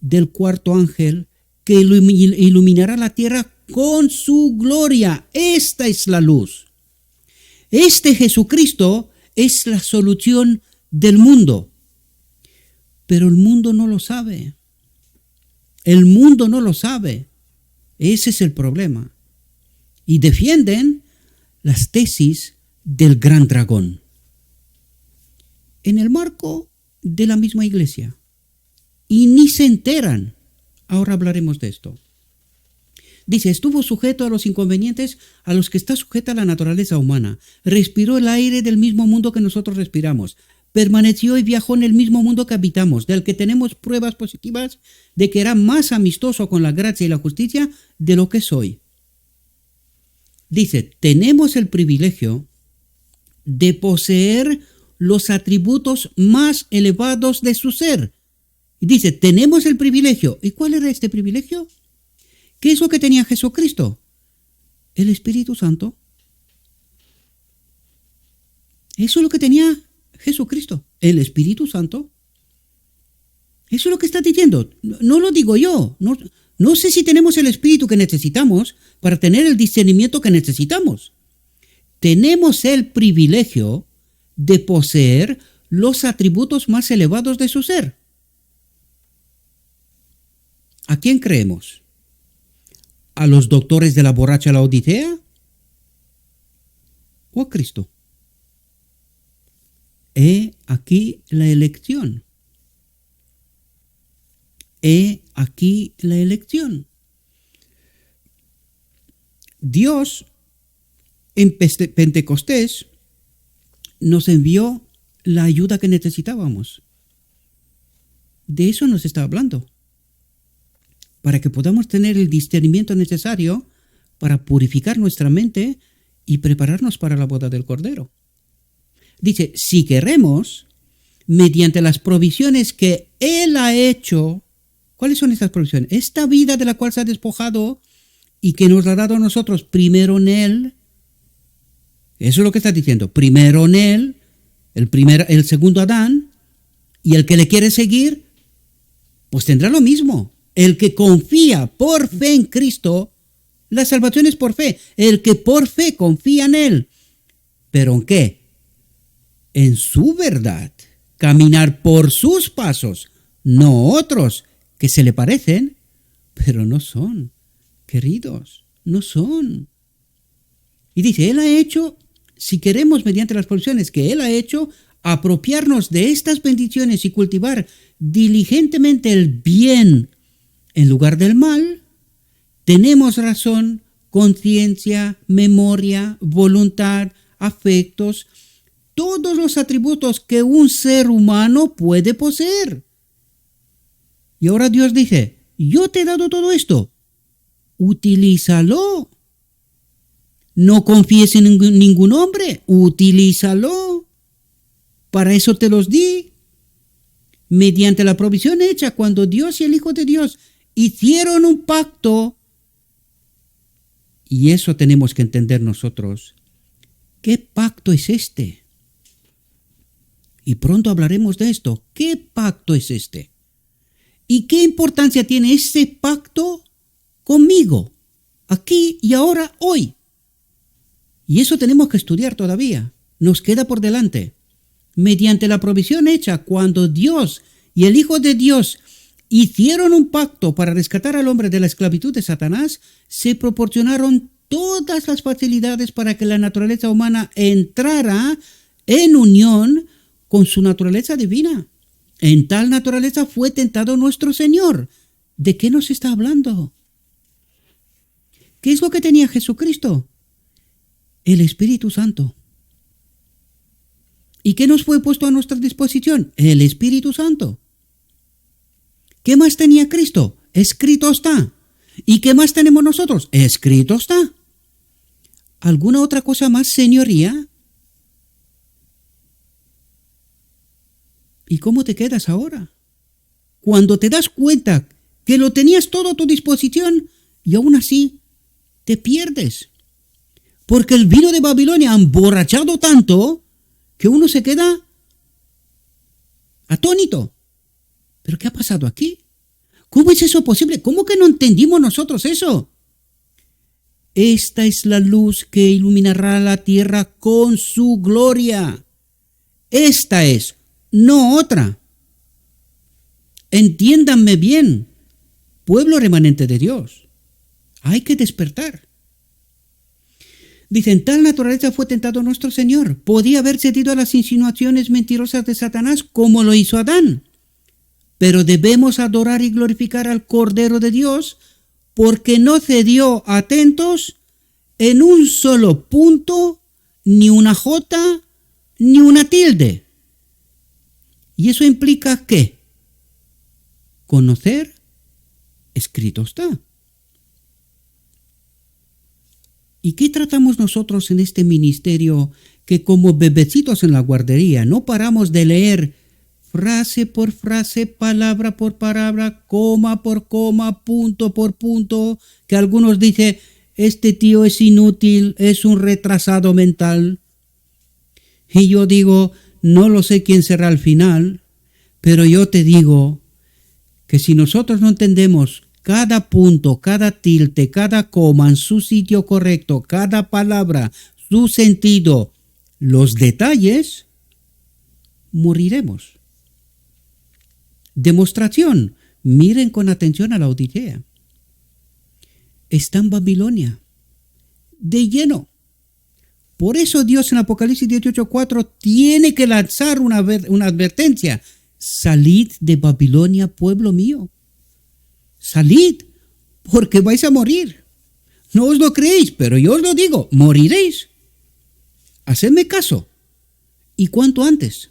del cuarto ángel que iluminará la tierra con su gloria. Esta es la luz. Este Jesucristo es la solución del mundo. Pero el mundo no lo sabe. El mundo no lo sabe. Ese es el problema. Y defienden las tesis del gran dragón. En el marco de la misma iglesia. Y ni se enteran. Ahora hablaremos de esto. Dice, estuvo sujeto a los inconvenientes a los que está sujeta la naturaleza humana. Respiró el aire del mismo mundo que nosotros respiramos. Permaneció y viajó en el mismo mundo que habitamos, del que tenemos pruebas positivas de que era más amistoso con la gracia y la justicia de lo que es hoy. Dice, tenemos el privilegio de poseer los atributos más elevados de su ser. Y dice, tenemos el privilegio. ¿Y cuál era este privilegio? ¿Qué es lo que tenía Jesucristo? El Espíritu Santo. Eso es lo que tenía Jesucristo, el Espíritu Santo. Eso es lo que está diciendo. No lo digo yo. No sé si tenemos el Espíritu que necesitamos para tener el discernimiento que necesitamos. Tenemos el privilegio de poseer los atributos más elevados de su ser. ¿A quién creemos? ¿A los doctores de la borracha Laodicea? ¿O a Cristo? He aquí la elección. He aquí la elección. Dios en Pentecostés nos envió la ayuda que necesitábamos. De eso nos está hablando. Para que podamos tener el discernimiento necesario para purificar nuestra mente y prepararnos para la boda del Cordero. Dice, si queremos, mediante las provisiones que Él ha hecho, ¿cuáles son estas provisiones? Esta vida de la cual se ha despojado y que nos la ha dado a nosotros primero en Él. Eso es lo que está diciendo. Primero en Él, el segundo Adán, y el que le quiere seguir, pues tendrá lo mismo. El que confía por fe en Cristo, la salvación es por fe. El que por fe confía en Él. ¿Pero en qué? En su verdad. Caminar por sus pasos, no otros que se le parecen, pero no son. Queridos, no son. Y dice, Él ha hecho, si queremos mediante las provisiones que Él ha hecho, apropiarnos de estas bendiciones y cultivar diligentemente el bien en lugar del mal, tenemos razón, conciencia, memoria, voluntad, afectos, todos los atributos que un ser humano puede poseer. Y ahora Dios dice, yo te he dado todo esto, utilízalo. No confíes en ningún hombre, utilízalo. Para eso te los di. Mediante la provisión hecha cuando Dios y el Hijo de Dios hicieron un pacto. Y eso tenemos que entender nosotros. ¿Qué pacto es este? Y pronto hablaremos de esto. ¿Qué pacto es este? ¿Y qué importancia tiene ese pacto conmigo? Aquí y ahora, hoy. Y eso tenemos que estudiar todavía. Nos queda por delante. Mediante la provisión hecha cuando Dios y el Hijo de Dios hicieron un pacto para rescatar al hombre de la esclavitud de Satanás, se proporcionaron todas las facilidades para que la naturaleza humana entrara en unión con su naturaleza divina. En tal naturaleza fue tentado nuestro Señor. ¿De qué nos está hablando? ¿Qué es lo que tenía Jesucristo? El Espíritu Santo. ¿Y qué nos fue puesto a nuestra disposición? El Espíritu Santo. ¿Qué más tenía Cristo? Escrito está. ¿Y qué más tenemos nosotros? Escrito está. ¿Alguna otra cosa más, señoría? ¿Y cómo te quedas ahora? Cuando te das cuenta que lo tenías todo a tu disposición y aún así te pierdes. Porque el vino de Babilonia ha emborrachado tanto que uno se queda atónito. ¿Pero qué ha pasado aquí? ¿Cómo es eso posible? ¿Cómo que no entendimos nosotros eso? Esta es la luz que iluminará la tierra con su gloria. Esta es, no otra. Entiéndanme bien, pueblo remanente de Dios. Hay que despertar. Dicen, tal naturaleza fue tentado nuestro Señor. Podía haber cedido a las insinuaciones mentirosas de Satanás como lo hizo Adán. Pero debemos adorar y glorificar al Cordero de Dios porque no cedió, atentos, en un solo punto, ni una jota, ni una tilde. ¿Y eso implica qué? Conocer, escrito está. ¿Y qué tratamos nosotros en este ministerio que como bebecitos en la guardería no paramos de leer frase por frase, palabra por palabra, coma por coma, punto por punto, que algunos dicen, este tío es inútil, es un retrasado mental? Y yo digo, no lo sé quién será al final, pero yo te digo que si nosotros no entendemos cada punto, cada tilde, cada coma en su sitio correcto, cada palabra, su sentido, los detalles, moriremos. Demostración. Miren con atención a la Odisea. Está en Babilonia, de lleno. Por eso Dios en Apocalipsis 18:4 tiene que lanzar una advertencia. Salid de Babilonia, pueblo mío. Salid, porque vais a morir. No os lo creéis, pero yo os lo digo, moriréis. Hacedme caso. ¿Y cuánto antes?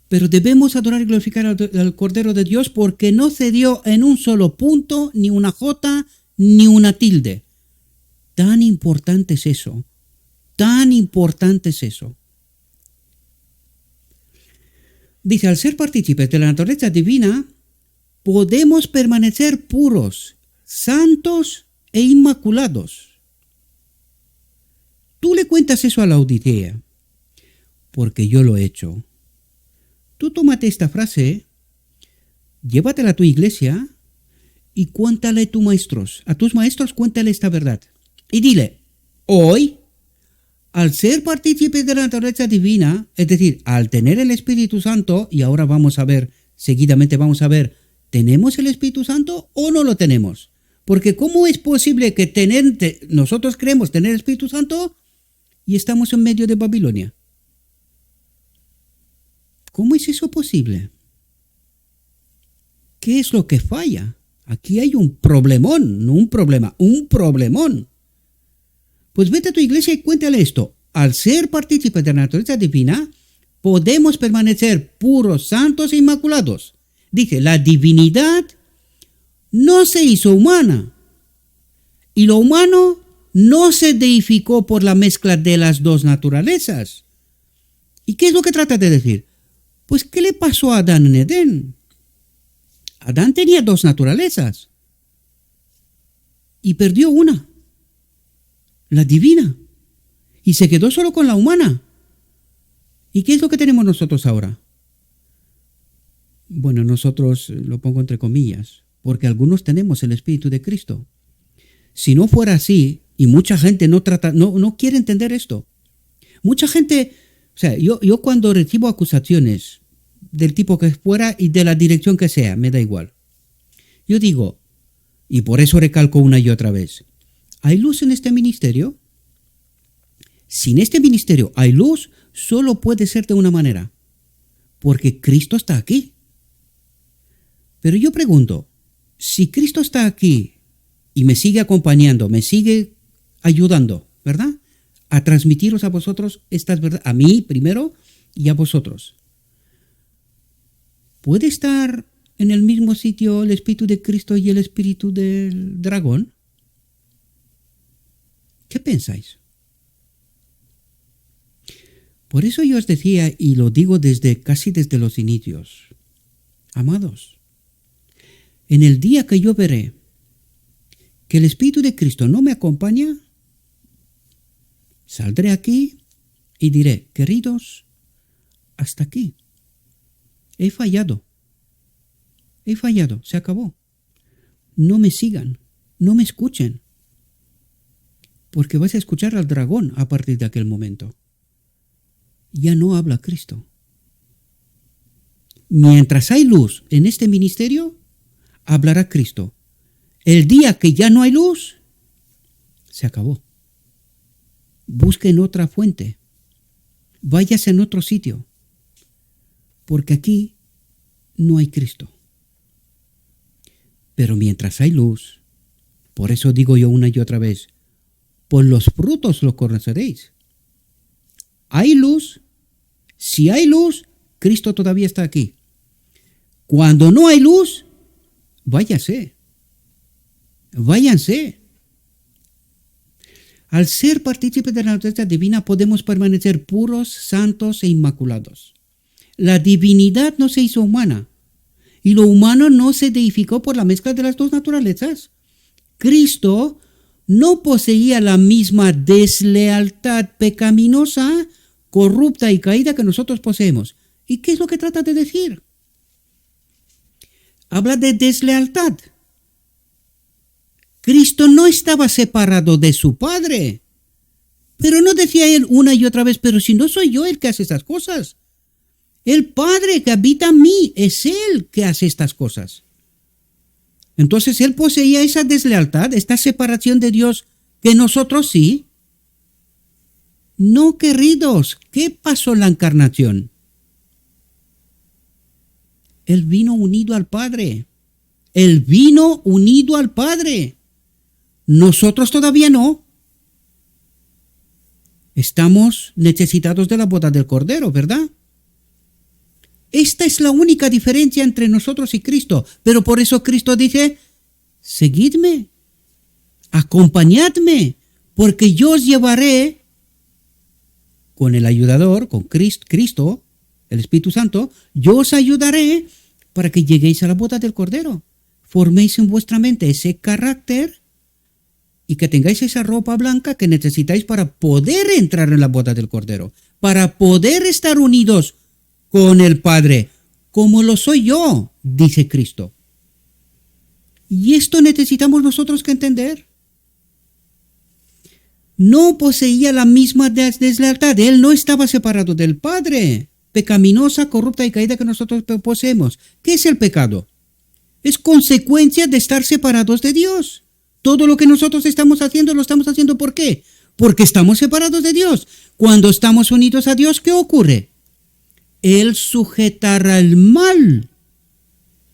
Pero debemos adorar y glorificar al Cordero de Dios porque no cedió en un solo punto, ni una jota, ni una tilde. Tan importante es eso. Tan importante es eso. Dice, al ser partícipes de la naturaleza divina, podemos permanecer puros, santos e inmaculados. Tú le cuentas eso a la Odisea, porque yo lo he hecho. Tú tómate esta frase, llévatela a tu iglesia y cuéntale a tus maestros cuéntale esta verdad. Y dile, hoy, al ser partícipes de la naturaleza divina, es decir, al tener el Espíritu Santo, y ahora seguidamente vamos a ver, ¿tenemos el Espíritu Santo o no lo tenemos? Porque ¿cómo es posible que nosotros creemos tener el Espíritu Santo y estamos en medio de Babilonia? ¿Cómo es eso posible? ¿Qué es lo que falla? Aquí hay un problemón, no un problema, un problemón. Pues vete a tu iglesia y cuéntale esto. Al ser partícipes de la naturaleza divina, podemos permanecer puros, santos e inmaculados. Dice, la divinidad no se hizo humana. Y lo humano no se deificó por la mezcla de las dos naturalezas. ¿Y qué es lo que trata de decir? Pues, ¿qué le pasó a Adán en Edén? Adán tenía dos naturalezas y perdió una, la divina, y se quedó solo con la humana. ¿Y qué es lo que tenemos nosotros ahora? Bueno, nosotros lo pongo entre comillas, porque algunos tenemos el Espíritu de Cristo. Si no fuera así, y mucha gente no quiere entender esto. Mucha gente, o sea, yo cuando recibo acusaciones del tipo que fuera y de la dirección que sea, me da igual. Yo digo, y por eso recalco una y otra vez, ¿hay luz en este ministerio? Si en este ministerio hay luz, solo puede ser de una manera, porque Cristo está aquí. Pero yo pregunto, si Cristo está aquí y me sigue acompañando, me sigue ayudando, ¿verdad? A transmitiros a vosotros estas verdades, a mí primero y a vosotros. ¿Puede estar en el mismo sitio el Espíritu de Cristo y el Espíritu del dragón? ¿Qué pensáis? Por eso yo os decía, y lo digo casi desde los inicios, amados, en el día que yo veré que el Espíritu de Cristo no me acompaña, saldré aquí y diré, queridos, hasta aquí. He fallado, se acabó. No me sigan, no me escuchen, porque vais a escuchar al dragón a partir de aquel momento. Ya no habla Cristo. Mientras hay luz en este ministerio, hablará Cristo. El día que ya no hay luz, se acabó. Busquen otra fuente. Váyase en otro sitio. Porque aquí no hay Cristo. Pero mientras hay luz, por eso digo yo una y otra vez, por los frutos lo conoceréis. Hay luz. Si hay luz, Cristo todavía está aquí. Cuando no hay luz, váyanse. Al ser partícipes de la naturaleza divina podemos permanecer puros, santos e inmaculados. La divinidad no se hizo humana y lo humano no se deificó por la mezcla de las dos naturalezas. Cristo no poseía la misma deslealtad pecaminosa, corrupta y caída que nosotros poseemos. ¿Y qué es lo que trata de decir? Habla de deslealtad. Cristo no estaba separado de su Padre. Pero no decía él una y otra vez, pero si no soy yo el que hace estas cosas. El Padre que habita en mí es Él que hace estas cosas. Entonces él poseía esa deslealtad, esta separación de Dios, que nosotros sí. No, queridos, ¿qué pasó en la encarnación? Él vino unido al Padre. Él vino unido al Padre. Nosotros todavía no. Estamos necesitados de la boda del Cordero, ¿verdad? Esta es la única diferencia entre nosotros y Cristo. Pero por eso Cristo dice, seguidme, acompañadme, porque yo os llevaré con el ayudador, con Cristo, el Espíritu Santo, yo os ayudaré para que lleguéis a la boda del Cordero. Forméis en vuestra mente ese carácter y que tengáis esa ropa blanca que necesitáis para poder entrar en la boda del Cordero, para poder estar unidos con el Padre, como lo soy yo, dice Cristo. Y esto necesitamos nosotros que entender. No poseía la misma deslealtad, él no estaba separado del Padre, pecaminosa, corrupta y caída que nosotros poseemos. ¿Qué es el pecado? Es consecuencia de estar separados de Dios. Todo lo que nosotros estamos haciendo, lo estamos haciendo ¿por qué? Porque estamos separados de Dios. Cuando estamos unidos a Dios, ¿qué ocurre? Él sujetará el mal.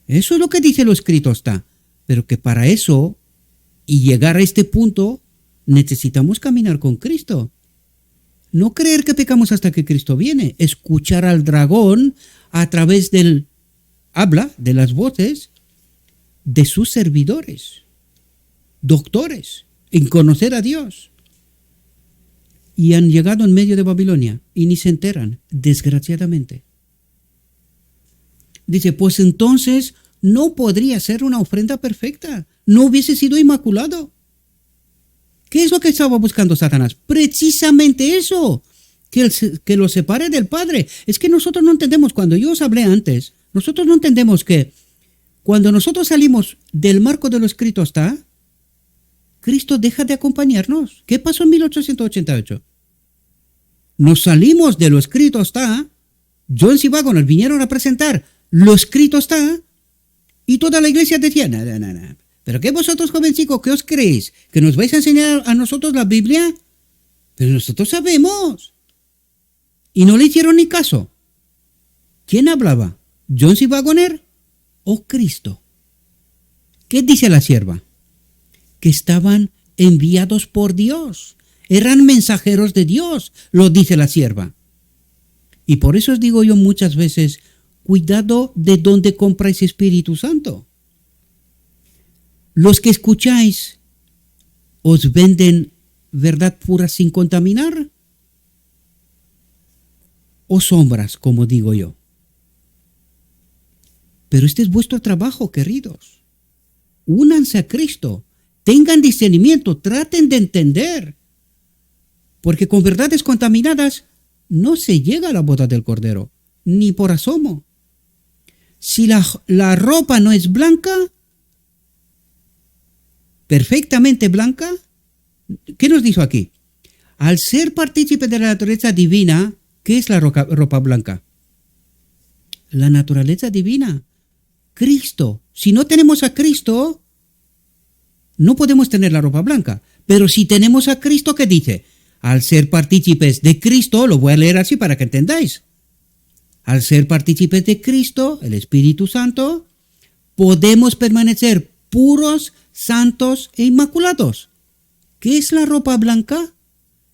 Eso es lo que dice lo escrito está. Pero que para eso y llegar a este punto necesitamos caminar con Cristo. No creer que pecamos hasta que Cristo viene. Escuchar al dragón a través del habla, de las voces de sus servidores, doctores, en conocer a Dios. Y han llegado en medio de Babilonia y ni se enteran, desgraciadamente. Dice, pues entonces no podría ser una ofrenda perfecta, no hubiese sido inmaculado. ¿Qué es lo que estaba buscando Satanás? Precisamente eso, que lo separe del Padre. Es que nosotros no entendemos, cuando yo os hablé antes, nosotros no entendemos que cuando nosotros salimos del marco de lo escrito está, Cristo deja de acompañarnos. ¿Qué pasó en 1888? Nos salimos de lo escrito está, John C. Waggoner vinieron a presentar lo escrito está, y toda la iglesia decía, no. ¿Pero qué vosotros, jovencicos, qué os creéis? ¿Que nos vais a enseñar a nosotros la Biblia? Pero nosotros sabemos. Y no le hicieron ni caso. ¿Quién hablaba? ¿John C. Waggoner o Cristo? ¿Qué dice la sierva? Que estaban enviados por Dios. Eran mensajeros de Dios, lo dice la sierva. Y por eso os digo yo muchas veces, cuidado de dónde compráis Espíritu Santo. Los que escucháis, ¿os venden verdad pura sin contaminar? ¿O sombras, como digo yo? Pero este es vuestro trabajo, queridos. Únanse a Cristo, tengan discernimiento, traten de entender. Porque con verdades contaminadas no se llega a la boda del Cordero, ni por asomo. Si la ropa no es blanca, perfectamente blanca, ¿qué nos dijo aquí? Al ser partícipe de la naturaleza divina, ¿qué es la ropa blanca? La naturaleza divina, Cristo. Si no tenemos a Cristo, no podemos tener la ropa blanca. Pero si tenemos a Cristo, ¿qué dice? Al ser partícipes de Cristo, lo voy a leer así para que entendáis. Al ser partícipes de Cristo, el Espíritu Santo, podemos permanecer puros, santos e inmaculados. ¿Qué es la ropa blanca?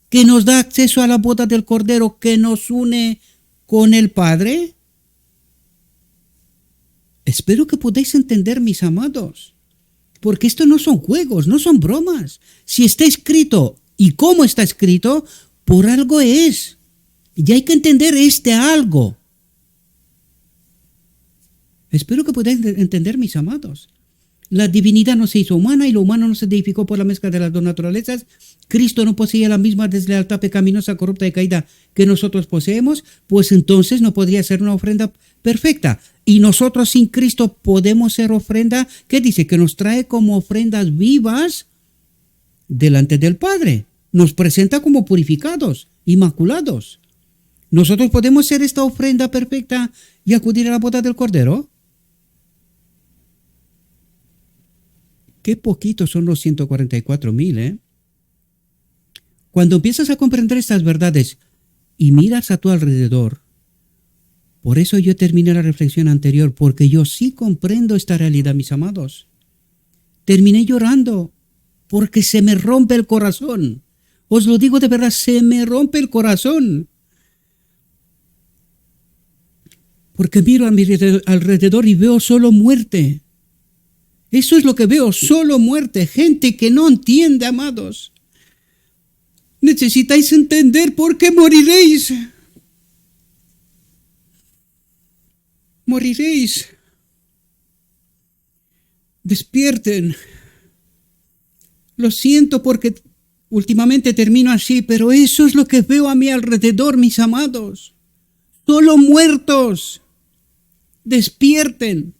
Que nos da acceso a la boda del Cordero, que nos une con el Padre. Espero que podáis entender, mis amados, porque esto no son juegos, no son bromas. Si está escrito y cómo está escrito, por algo es. Y hay que entender este algo. Espero que podáis entender, mis amados. La divinidad no se hizo humana y lo humano no se deificó por la mezcla de las dos naturalezas. Cristo no poseía la misma deslealtad pecaminosa, corrupta y caída que nosotros poseemos, pues entonces no podría ser una ofrenda perfecta. Y nosotros sin Cristo podemos ser ofrenda, ¿qué dice? Que nos trae como ofrendas vivas delante del Padre. Nos presenta como purificados, inmaculados. ¿Nosotros podemos ser esta ofrenda perfecta y acudir a la boda del Cordero? Qué poquitos son los 144,000, ¿eh? Cuando empiezas a comprender estas verdades y miras a tu alrededor, por eso yo terminé la reflexión anterior, porque yo sí comprendo esta realidad, mis amados. Terminé llorando porque se me rompe el corazón. Os lo digo de verdad, se me rompe el corazón. Porque miro a mi alrededor y veo solo muerte. Eso es lo que veo, solo muerte, gente que no entiende, amados. Necesitáis entender por qué moriréis. Moriréis. Despierten. Lo siento porque últimamente termino así, pero eso es lo que veo a mi alrededor, mis amados. Solo muertos. Despierten.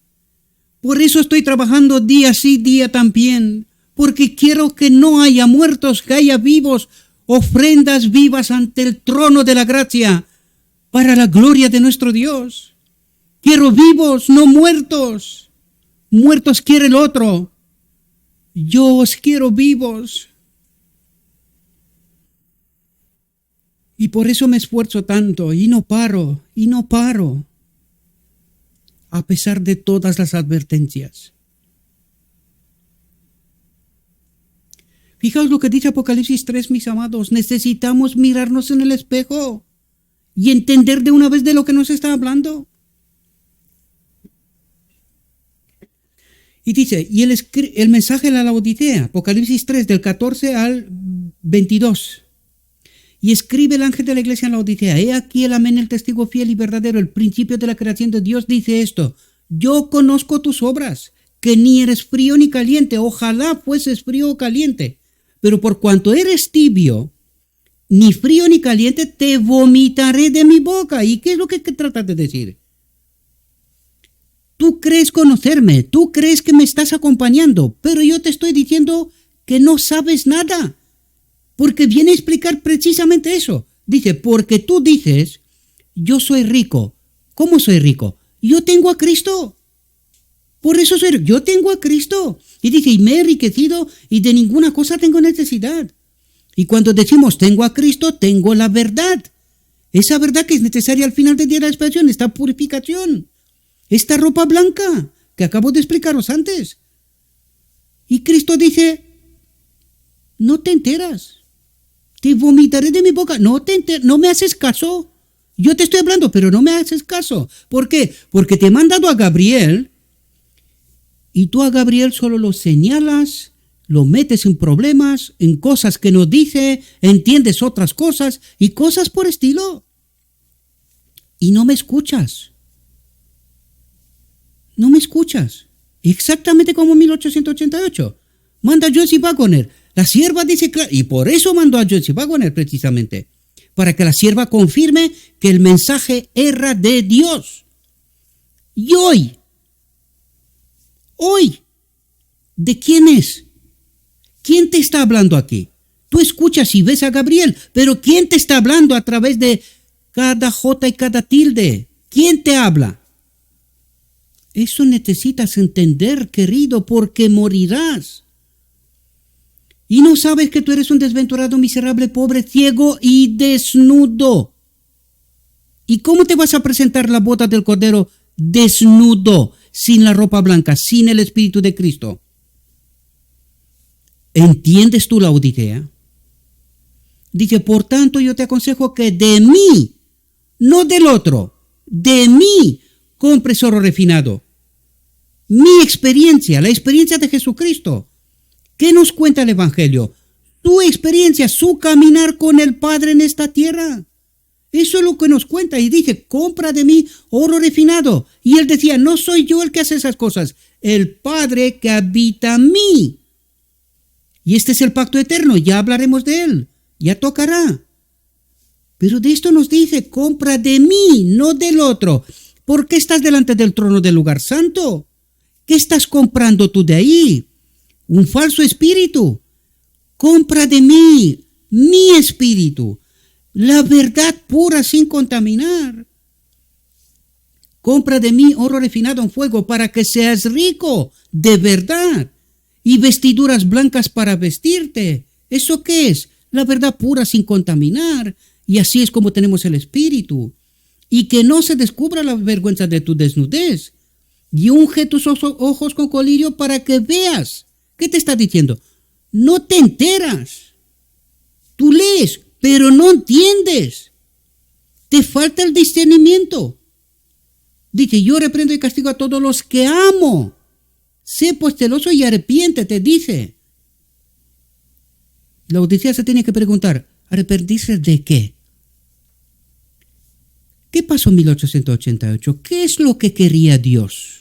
Por eso estoy trabajando día sí, día también, porque quiero que no haya muertos, que haya vivos, ofrendas vivas ante el trono de la gracia, para la gloria de nuestro Dios. Quiero vivos, no muertos. Muertos quiere el otro. Yo os quiero vivos. Y por eso me esfuerzo tanto, y no paro, a pesar de todas las advertencias. Fijaos lo que dice Apocalipsis 3, mis amados. Necesitamos mirarnos en el espejo y entender de una vez de lo que nos está hablando. Y dice, y el mensaje de la Laodicea, Apocalipsis 3, del 14 al 22. Y escribe el ángel de la iglesia en la Laodicea: he aquí el amén, el testigo fiel y verdadero, el principio de la creación de Dios, dice esto: yo conozco tus obras, que ni eres frío ni caliente, ojalá fueses frío o caliente, pero por cuanto eres tibio, ni frío ni caliente, te vomitaré de mi boca. ¿Y qué es lo que tratas de decir? Tú crees conocerme, tú crees que me estás acompañando, pero yo te estoy diciendo que no sabes nada. Porque viene a explicar precisamente eso. Dice, porque tú dices, yo soy rico. ¿Cómo soy rico? Yo tengo a Cristo. Por eso soy rico. Yo tengo a Cristo. Y dice, y me he enriquecido y de ninguna cosa tengo necesidad. Y cuando decimos tengo a Cristo, tengo la verdad. Esa verdad que es necesaria al final del día de la expiación, esta purificación. Esta ropa blanca que acabo de explicaros antes. Y Cristo dice, No te enteras. Te vomitaré de mi boca. No me haces caso. Yo te estoy hablando, pero no me haces caso. ¿Por qué? Porque te he mandado a Gabriel y tú a Gabriel solo lo señalas, lo metes en problemas, en cosas que no dice, entiendes otras cosas y cosas por estilo. Y no me escuchas. No me escuchas. Exactamente como en 1888. Manda a Joyce Waggoner. La sierva dice claro, y por eso mandó a Joyce Waggoner precisamente, para que la sierva confirme que el mensaje era de Dios. Y hoy, ¿de quién es? ¿Quién te está hablando aquí? Tú escuchas y ves a Gabriel, pero ¿quién te está hablando a través de cada J y cada tilde? ¿Quién te habla? Eso necesitas entender, querido, porque morirás. Y no sabes que tú eres un desventurado, miserable, pobre, ciego y desnudo. ¿Y cómo te vas a presentar la boda del Cordero desnudo, sin la ropa blanca, sin el Espíritu de Cristo? ¿Entiendes tú, Laodicea? Dice, por tanto yo te aconsejo que de mí, no del otro, de mí compres oro refinado. Mi experiencia, la experiencia de Jesucristo. ¿Qué nos cuenta el Evangelio? Su experiencia, su caminar con el Padre en esta tierra. Eso es lo que nos cuenta. Y dice, compra de mí oro refinado. Y él decía, no soy yo el que hace esas cosas, el Padre que habita en mí. Y este es el pacto eterno, ya hablaremos de él, ya tocará. Pero de esto nos dice, compra de mí, no del otro. ¿Por qué estás delante del trono del lugar santo? ¿Qué estás comprando tú de ahí? Un falso espíritu. Compra de mí, mi espíritu, la verdad pura sin contaminar. Compra de mí oro refinado en fuego para que seas rico de verdad y vestiduras blancas para vestirte. ¿Eso qué es? La verdad pura sin contaminar. Y así es como tenemos el espíritu. Y que no se descubra la vergüenza de tu desnudez. Y unge tus ojos con colirio para que veas. ¿Qué te está diciendo? No te enteras. Tú lees, pero no entiendes. Te falta el discernimiento. Dice, yo reprendo y castigo a todos los que amo. Sé pues celoso y arrepiéntete, dice. La Odisea se tiene que preguntar, ¿arrepentirse de qué? ¿Qué pasó en 1888? ¿Qué es lo que quería Dios?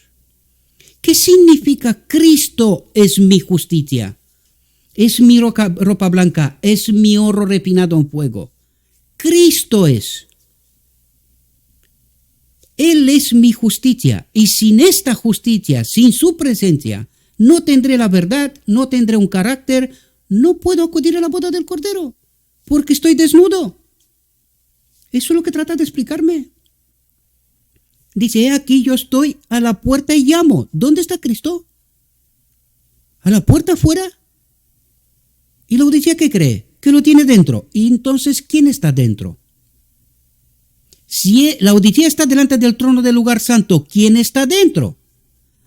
¿Qué significa Cristo es mi justicia? Es mi ropa blanca, es mi oro refinado en fuego. Cristo es. Él es mi justicia, y sin esta justicia, sin su presencia, no tendré la verdad, no tendré un carácter, no puedo acudir a la boda del Cordero, porque estoy desnudo. Eso es lo que trata de explicarme. Dice, aquí yo estoy a la puerta y llamo. ¿Dónde está Cristo? ¿A la puerta afuera? Y la Odisea, ¿qué cree? Que lo tiene dentro. Y entonces, ¿quién está dentro? Si la Odisea está delante del trono del lugar santo, ¿quién está dentro?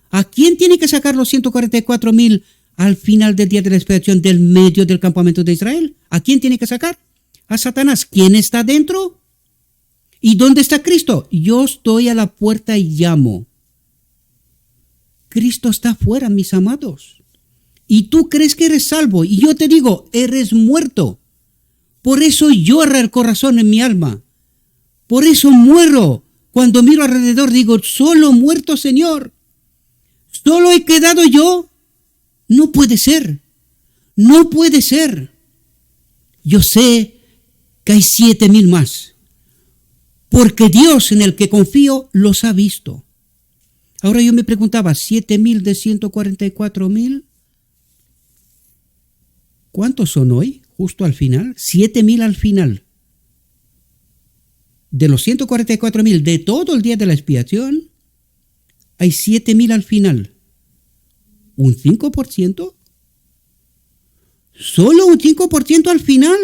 ¿A quién tiene que sacar los 144,000 al final del día de la expiación del medio del campamento de Israel? ¿A quién tiene que sacar? A Satanás. ¿Quién está dentro? ¿Y dónde está Cristo? Yo estoy a la puerta y llamo. Cristo está afuera, mis amados. Y tú crees que eres salvo. Y yo te digo, eres muerto. Por eso llora el corazón en mi alma. Por eso muero. Cuando miro alrededor digo, solo muerto, Señor. ¿Solo he quedado yo? No puede ser. No puede ser. Yo sé que hay 7,000 más. Porque Dios en el que confío los ha visto. Ahora yo me preguntaba, 7,000 de 144,000, ¿cuántos son hoy? Justo al final, 7,000 al final. De los 144,000 de todo el día de la expiación, hay 7,000 al final. ¿Un 5%? ¿Solo un 5% al final?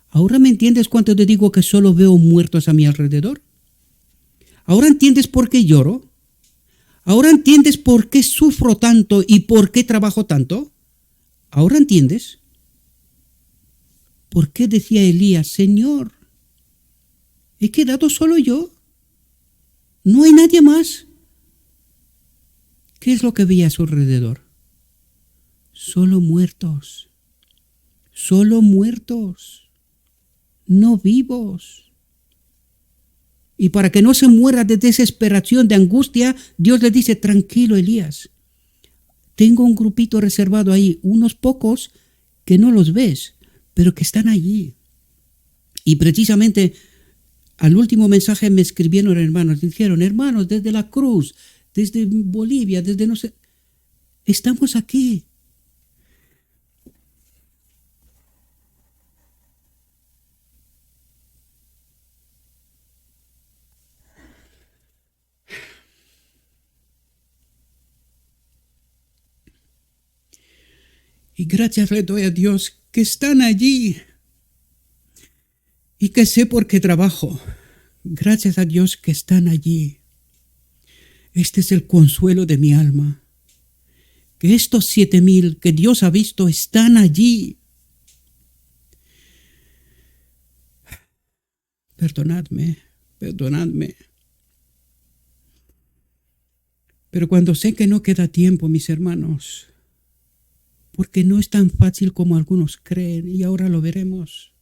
¿Ahora me entiendes cuando te digo que solo veo muertos a mi alrededor? ¿Ahora entiendes por qué lloro? ¿Ahora entiendes por qué sufro tanto y por qué trabajo tanto? ¿Ahora entiendes? ¿Por qué decía Elías, Señor, he quedado solo yo? ¿No hay nadie más? ¿Qué es lo que veía a su alrededor? Solo muertos, no vivos. Y para que no se muera de desesperación, de angustia, Dios le dice, tranquilo Elías, tengo un grupito reservado ahí, unos pocos que no los ves, pero que están allí. Y precisamente al último mensaje me escribieron hermanos, dijeron, hermanos, desde la Cruz, desde Bolivia, desde no sé, estamos aquí. Y gracias le doy a Dios que están allí y que sé por qué trabajo. Gracias a Dios que están allí. Este es el consuelo de mi alma. Que estos 7,000 que Dios ha visto están allí. Perdonadme. Pero cuando sé que no queda tiempo, mis hermanos, porque no es tan fácil como algunos creen, y ahora lo veremos.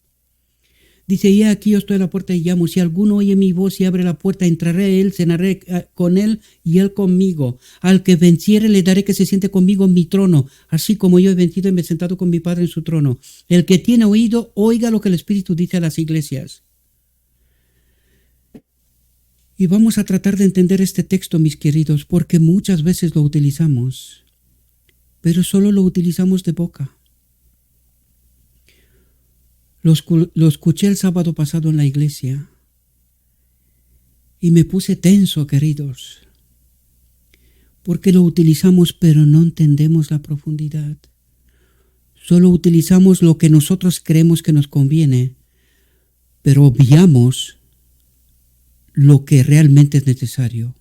Dice, y aquí yo estoy a la puerta y llamo, si alguno oye mi voz y abre la puerta, entraré a él, cenaré con él y él conmigo. Al que venciere le daré que se siente conmigo en mi trono, así como yo he vencido y me he sentado con mi Padre en su trono. El que tiene oído, oiga lo que el Espíritu dice a las iglesias. Y vamos a tratar de entender este texto, mis queridos, porque muchas veces lo utilizamos, pero solo lo utilizamos de boca. Lo escuché el sábado pasado en la iglesia y me puse tenso, queridos, porque lo utilizamos pero no entendemos la profundidad. Solo utilizamos lo que nosotros creemos que nos conviene, pero obviamos lo que realmente es necesario.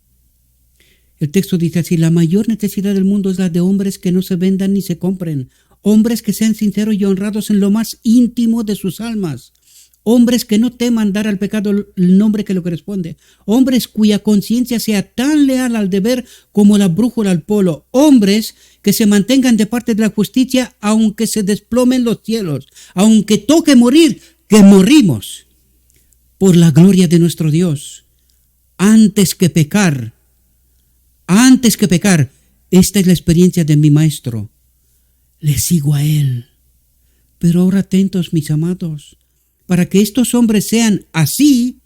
El texto dice así, la mayor necesidad del mundo es la de hombres que no se vendan ni se compren, hombres que sean sinceros y honrados en lo más íntimo de sus almas, hombres que no teman dar al pecado el nombre que le corresponde, hombres cuya conciencia sea tan leal al deber como la brújula al polo, hombres que se mantengan de parte de la justicia aunque se desplomen los cielos, aunque toque morir, que morimos por la gloria de nuestro Dios, antes que pecar. Esta es la experiencia de mi maestro. Le sigo a él. Pero ahora atentos, mis amados, para que estos hombres sean así,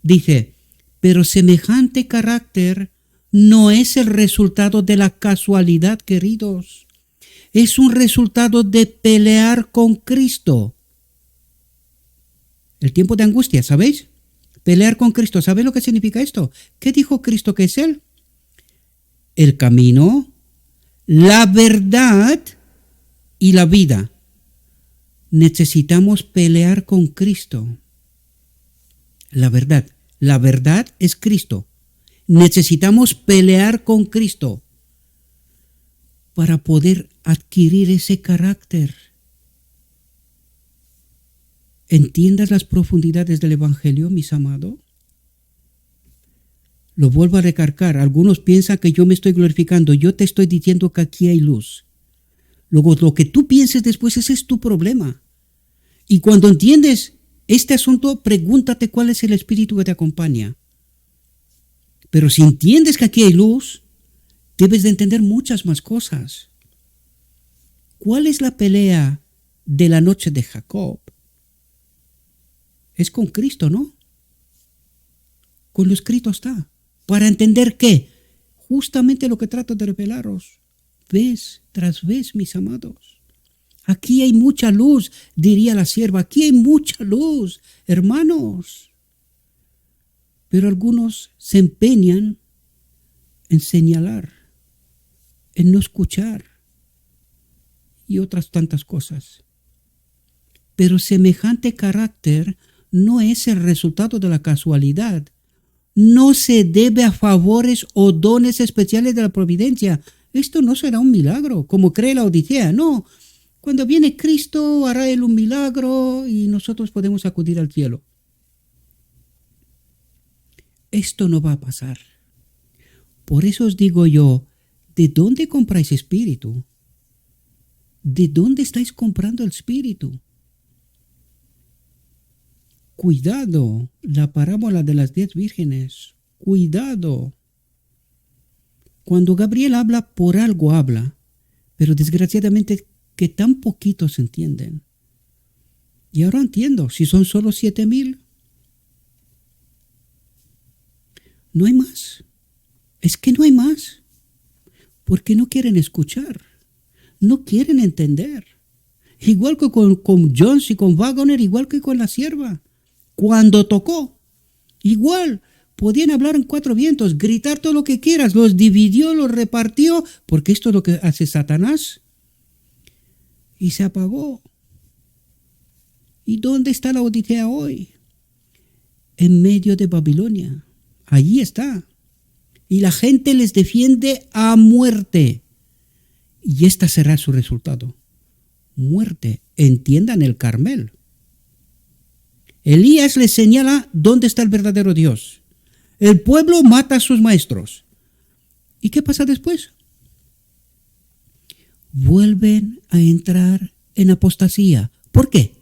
dice, pero semejante carácter no es el resultado de la casualidad, queridos. Es un resultado de pelear con Cristo. El tiempo de angustia, ¿sabéis? Pelear con Cristo. ¿Sabéis lo que significa esto? ¿Qué dijo Cristo que es Él? El camino, la verdad y la vida. Necesitamos pelear con Cristo. La verdad es Cristo. Necesitamos pelear con Cristo para poder adquirir ese carácter. ¿Entiendas las profundidades del Evangelio, mis amados? Lo vuelvo a recargar. Algunos piensan que yo me estoy glorificando. Yo te estoy diciendo que aquí hay luz. Luego, lo que tú pienses después, ese es tu problema. Y cuando entiendes este asunto, pregúntate cuál es el espíritu que te acompaña. Pero si entiendes que aquí hay luz, debes de entender muchas más cosas. ¿Cuál es la pelea de la noche de Jacob? Es con Cristo, ¿no? Con lo escrito está. Para entender que justamente lo que trato de revelaros, vez tras vez, mis amados. Aquí hay mucha luz, diría la sierva, aquí hay mucha luz, hermanos. Pero algunos se empeñan en señalar, en no escuchar y otras tantas cosas. Pero semejante carácter no es el resultado de la casualidad. No se debe a favores o dones especiales de la providencia. Esto no será un milagro, como cree la Odisea. No, Cuando viene Cristo hará Él un milagro y nosotros podemos acudir al cielo. Esto no va a pasar. Por eso os digo yo, ¿de dónde compráis espíritu? ¿De dónde estáis comprando el espíritu? Cuidado, la parábola de las 10 vírgenes. Cuidado. Cuando Gabriel habla, por algo habla, pero desgraciadamente que tan poquitos entienden. Y ahora entiendo, si son solo 7,000, no hay más. Es que no hay más. Porque no quieren escuchar. No quieren entender. Igual que con Jones y con Wagner, igual que con la sierva. Cuando tocó, igual. Podían hablar en 4 vientos, gritar todo lo que quieras. Los dividió, los repartió, porque esto es lo que hace Satanás. Y se apagó. ¿Y dónde está la Odisea hoy? En medio de Babilonia. Allí está. Y la gente les defiende a muerte. Y esta será su resultado. Muerte. Entiendan el Carmel. Elías les señala dónde está el verdadero Dios. El pueblo mata a sus maestros. ¿Y qué pasa después? Vuelven a entrar en apostasía. ¿Por qué?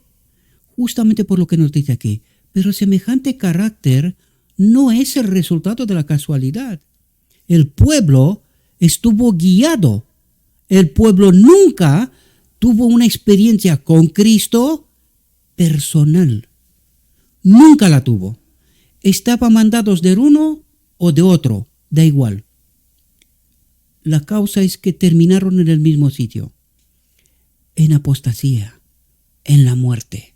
Justamente por lo que nos dice aquí. Pero semejante carácter no es el resultado de la casualidad. El pueblo estuvo guiado. El pueblo nunca tuvo una experiencia con Cristo personal. Nunca la tuvo. Estaba mandados de uno o de otro, da igual. La causa es que terminaron en el mismo sitio, en apostasía, en la muerte.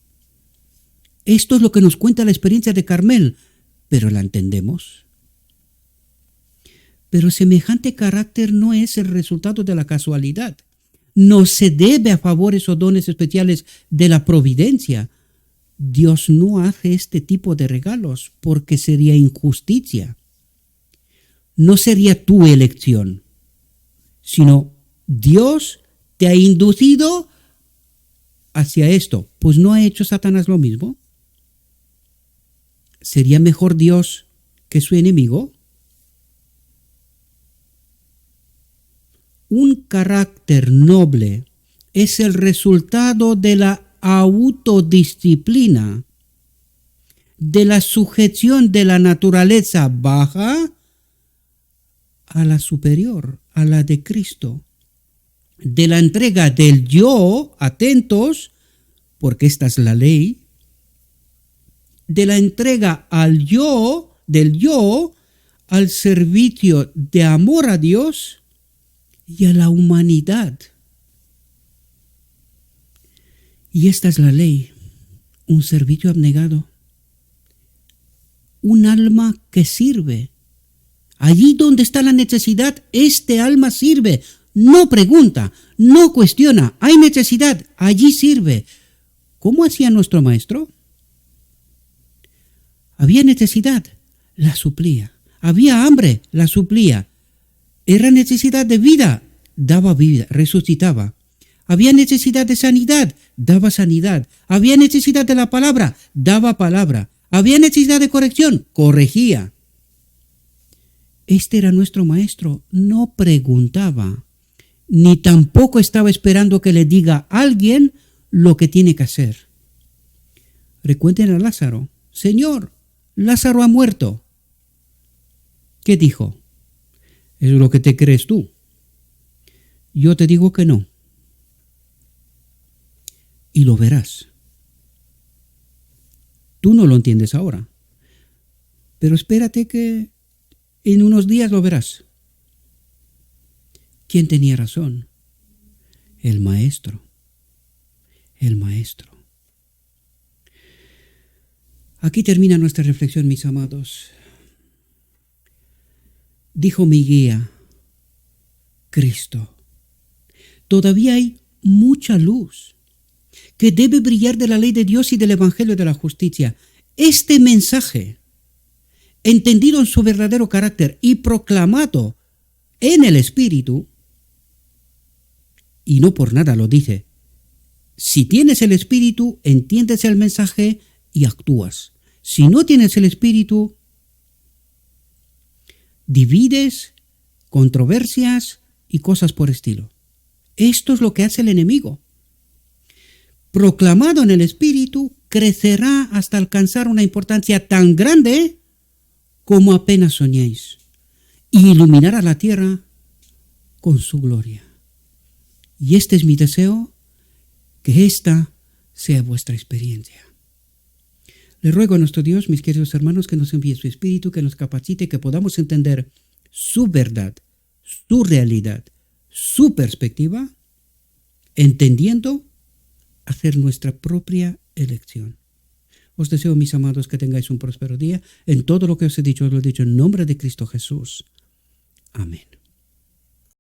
Esto es lo que nos cuenta la experiencia de Carmel, pero ¿la entendemos? Pero semejante carácter no es el resultado de la casualidad. No se debe a favores o dones especiales de la providencia. Dios no hace este tipo de regalos porque sería injusticia. No sería tu elección, sino Dios te ha inducido hacia esto. Pues ¿no ha hecho Satanás lo mismo? ¿Sería mejor Dios que su enemigo? Un carácter noble es el resultado de la autodisciplina, de la sujeción de la naturaleza baja a la superior, a la de Cristo, de la entrega del yo, atentos, porque esta es la ley, de la entrega al yo, del yo, al servicio de amor a Dios y a la humanidad. Y esta es la ley, un servicio abnegado, un alma que sirve. Allí donde está la necesidad, este alma sirve, no pregunta, no cuestiona, hay necesidad, allí sirve. ¿Cómo hacía nuestro maestro? Había necesidad, la suplía. Había hambre, la suplía. Era necesidad de vida, daba vida, resucitaba. Había necesidad de sanidad, daba sanidad. Había necesidad de la palabra, daba palabra. Había necesidad de corrección, corregía. Este era nuestro maestro, no preguntaba, ni tampoco estaba esperando que le diga a alguien lo que tiene que hacer. Recuerden a Lázaro. Señor, Lázaro ha muerto. ¿Qué dijo? Es lo que te crees tú. Yo te digo que no. Y lo verás. Tú no lo entiendes ahora, pero espérate que en unos días lo verás. ¿Quién tenía razón? El maestro. El maestro. Aquí termina nuestra reflexión, mis amados. Dijo mi guía, Cristo. Todavía hay mucha luz que debe brillar de la ley de Dios y del Evangelio de la justicia. Este mensaje, entendido en su verdadero carácter y proclamado en el Espíritu, y no por nada lo dice, Si tienes el Espíritu, entiendes el mensaje y actúas. Si no tienes el Espíritu, divides, controversias y cosas por estilo. Esto es lo que hace el enemigo. Proclamado en el Espíritu, crecerá hasta alcanzar una importancia tan grande como apenas soñéis, y iluminará la tierra con su gloria. Y este es mi deseo, que esta sea vuestra experiencia. Le ruego a nuestro Dios, mis queridos hermanos, que nos envíe su Espíritu, que nos capacite, que podamos entender su verdad, su realidad, su perspectiva, entendiendo hacer nuestra propia elección. Os deseo, mis amados, que tengáis un próspero día. En todo lo que os he dicho, os lo he dicho en nombre de Cristo Jesús. Amén.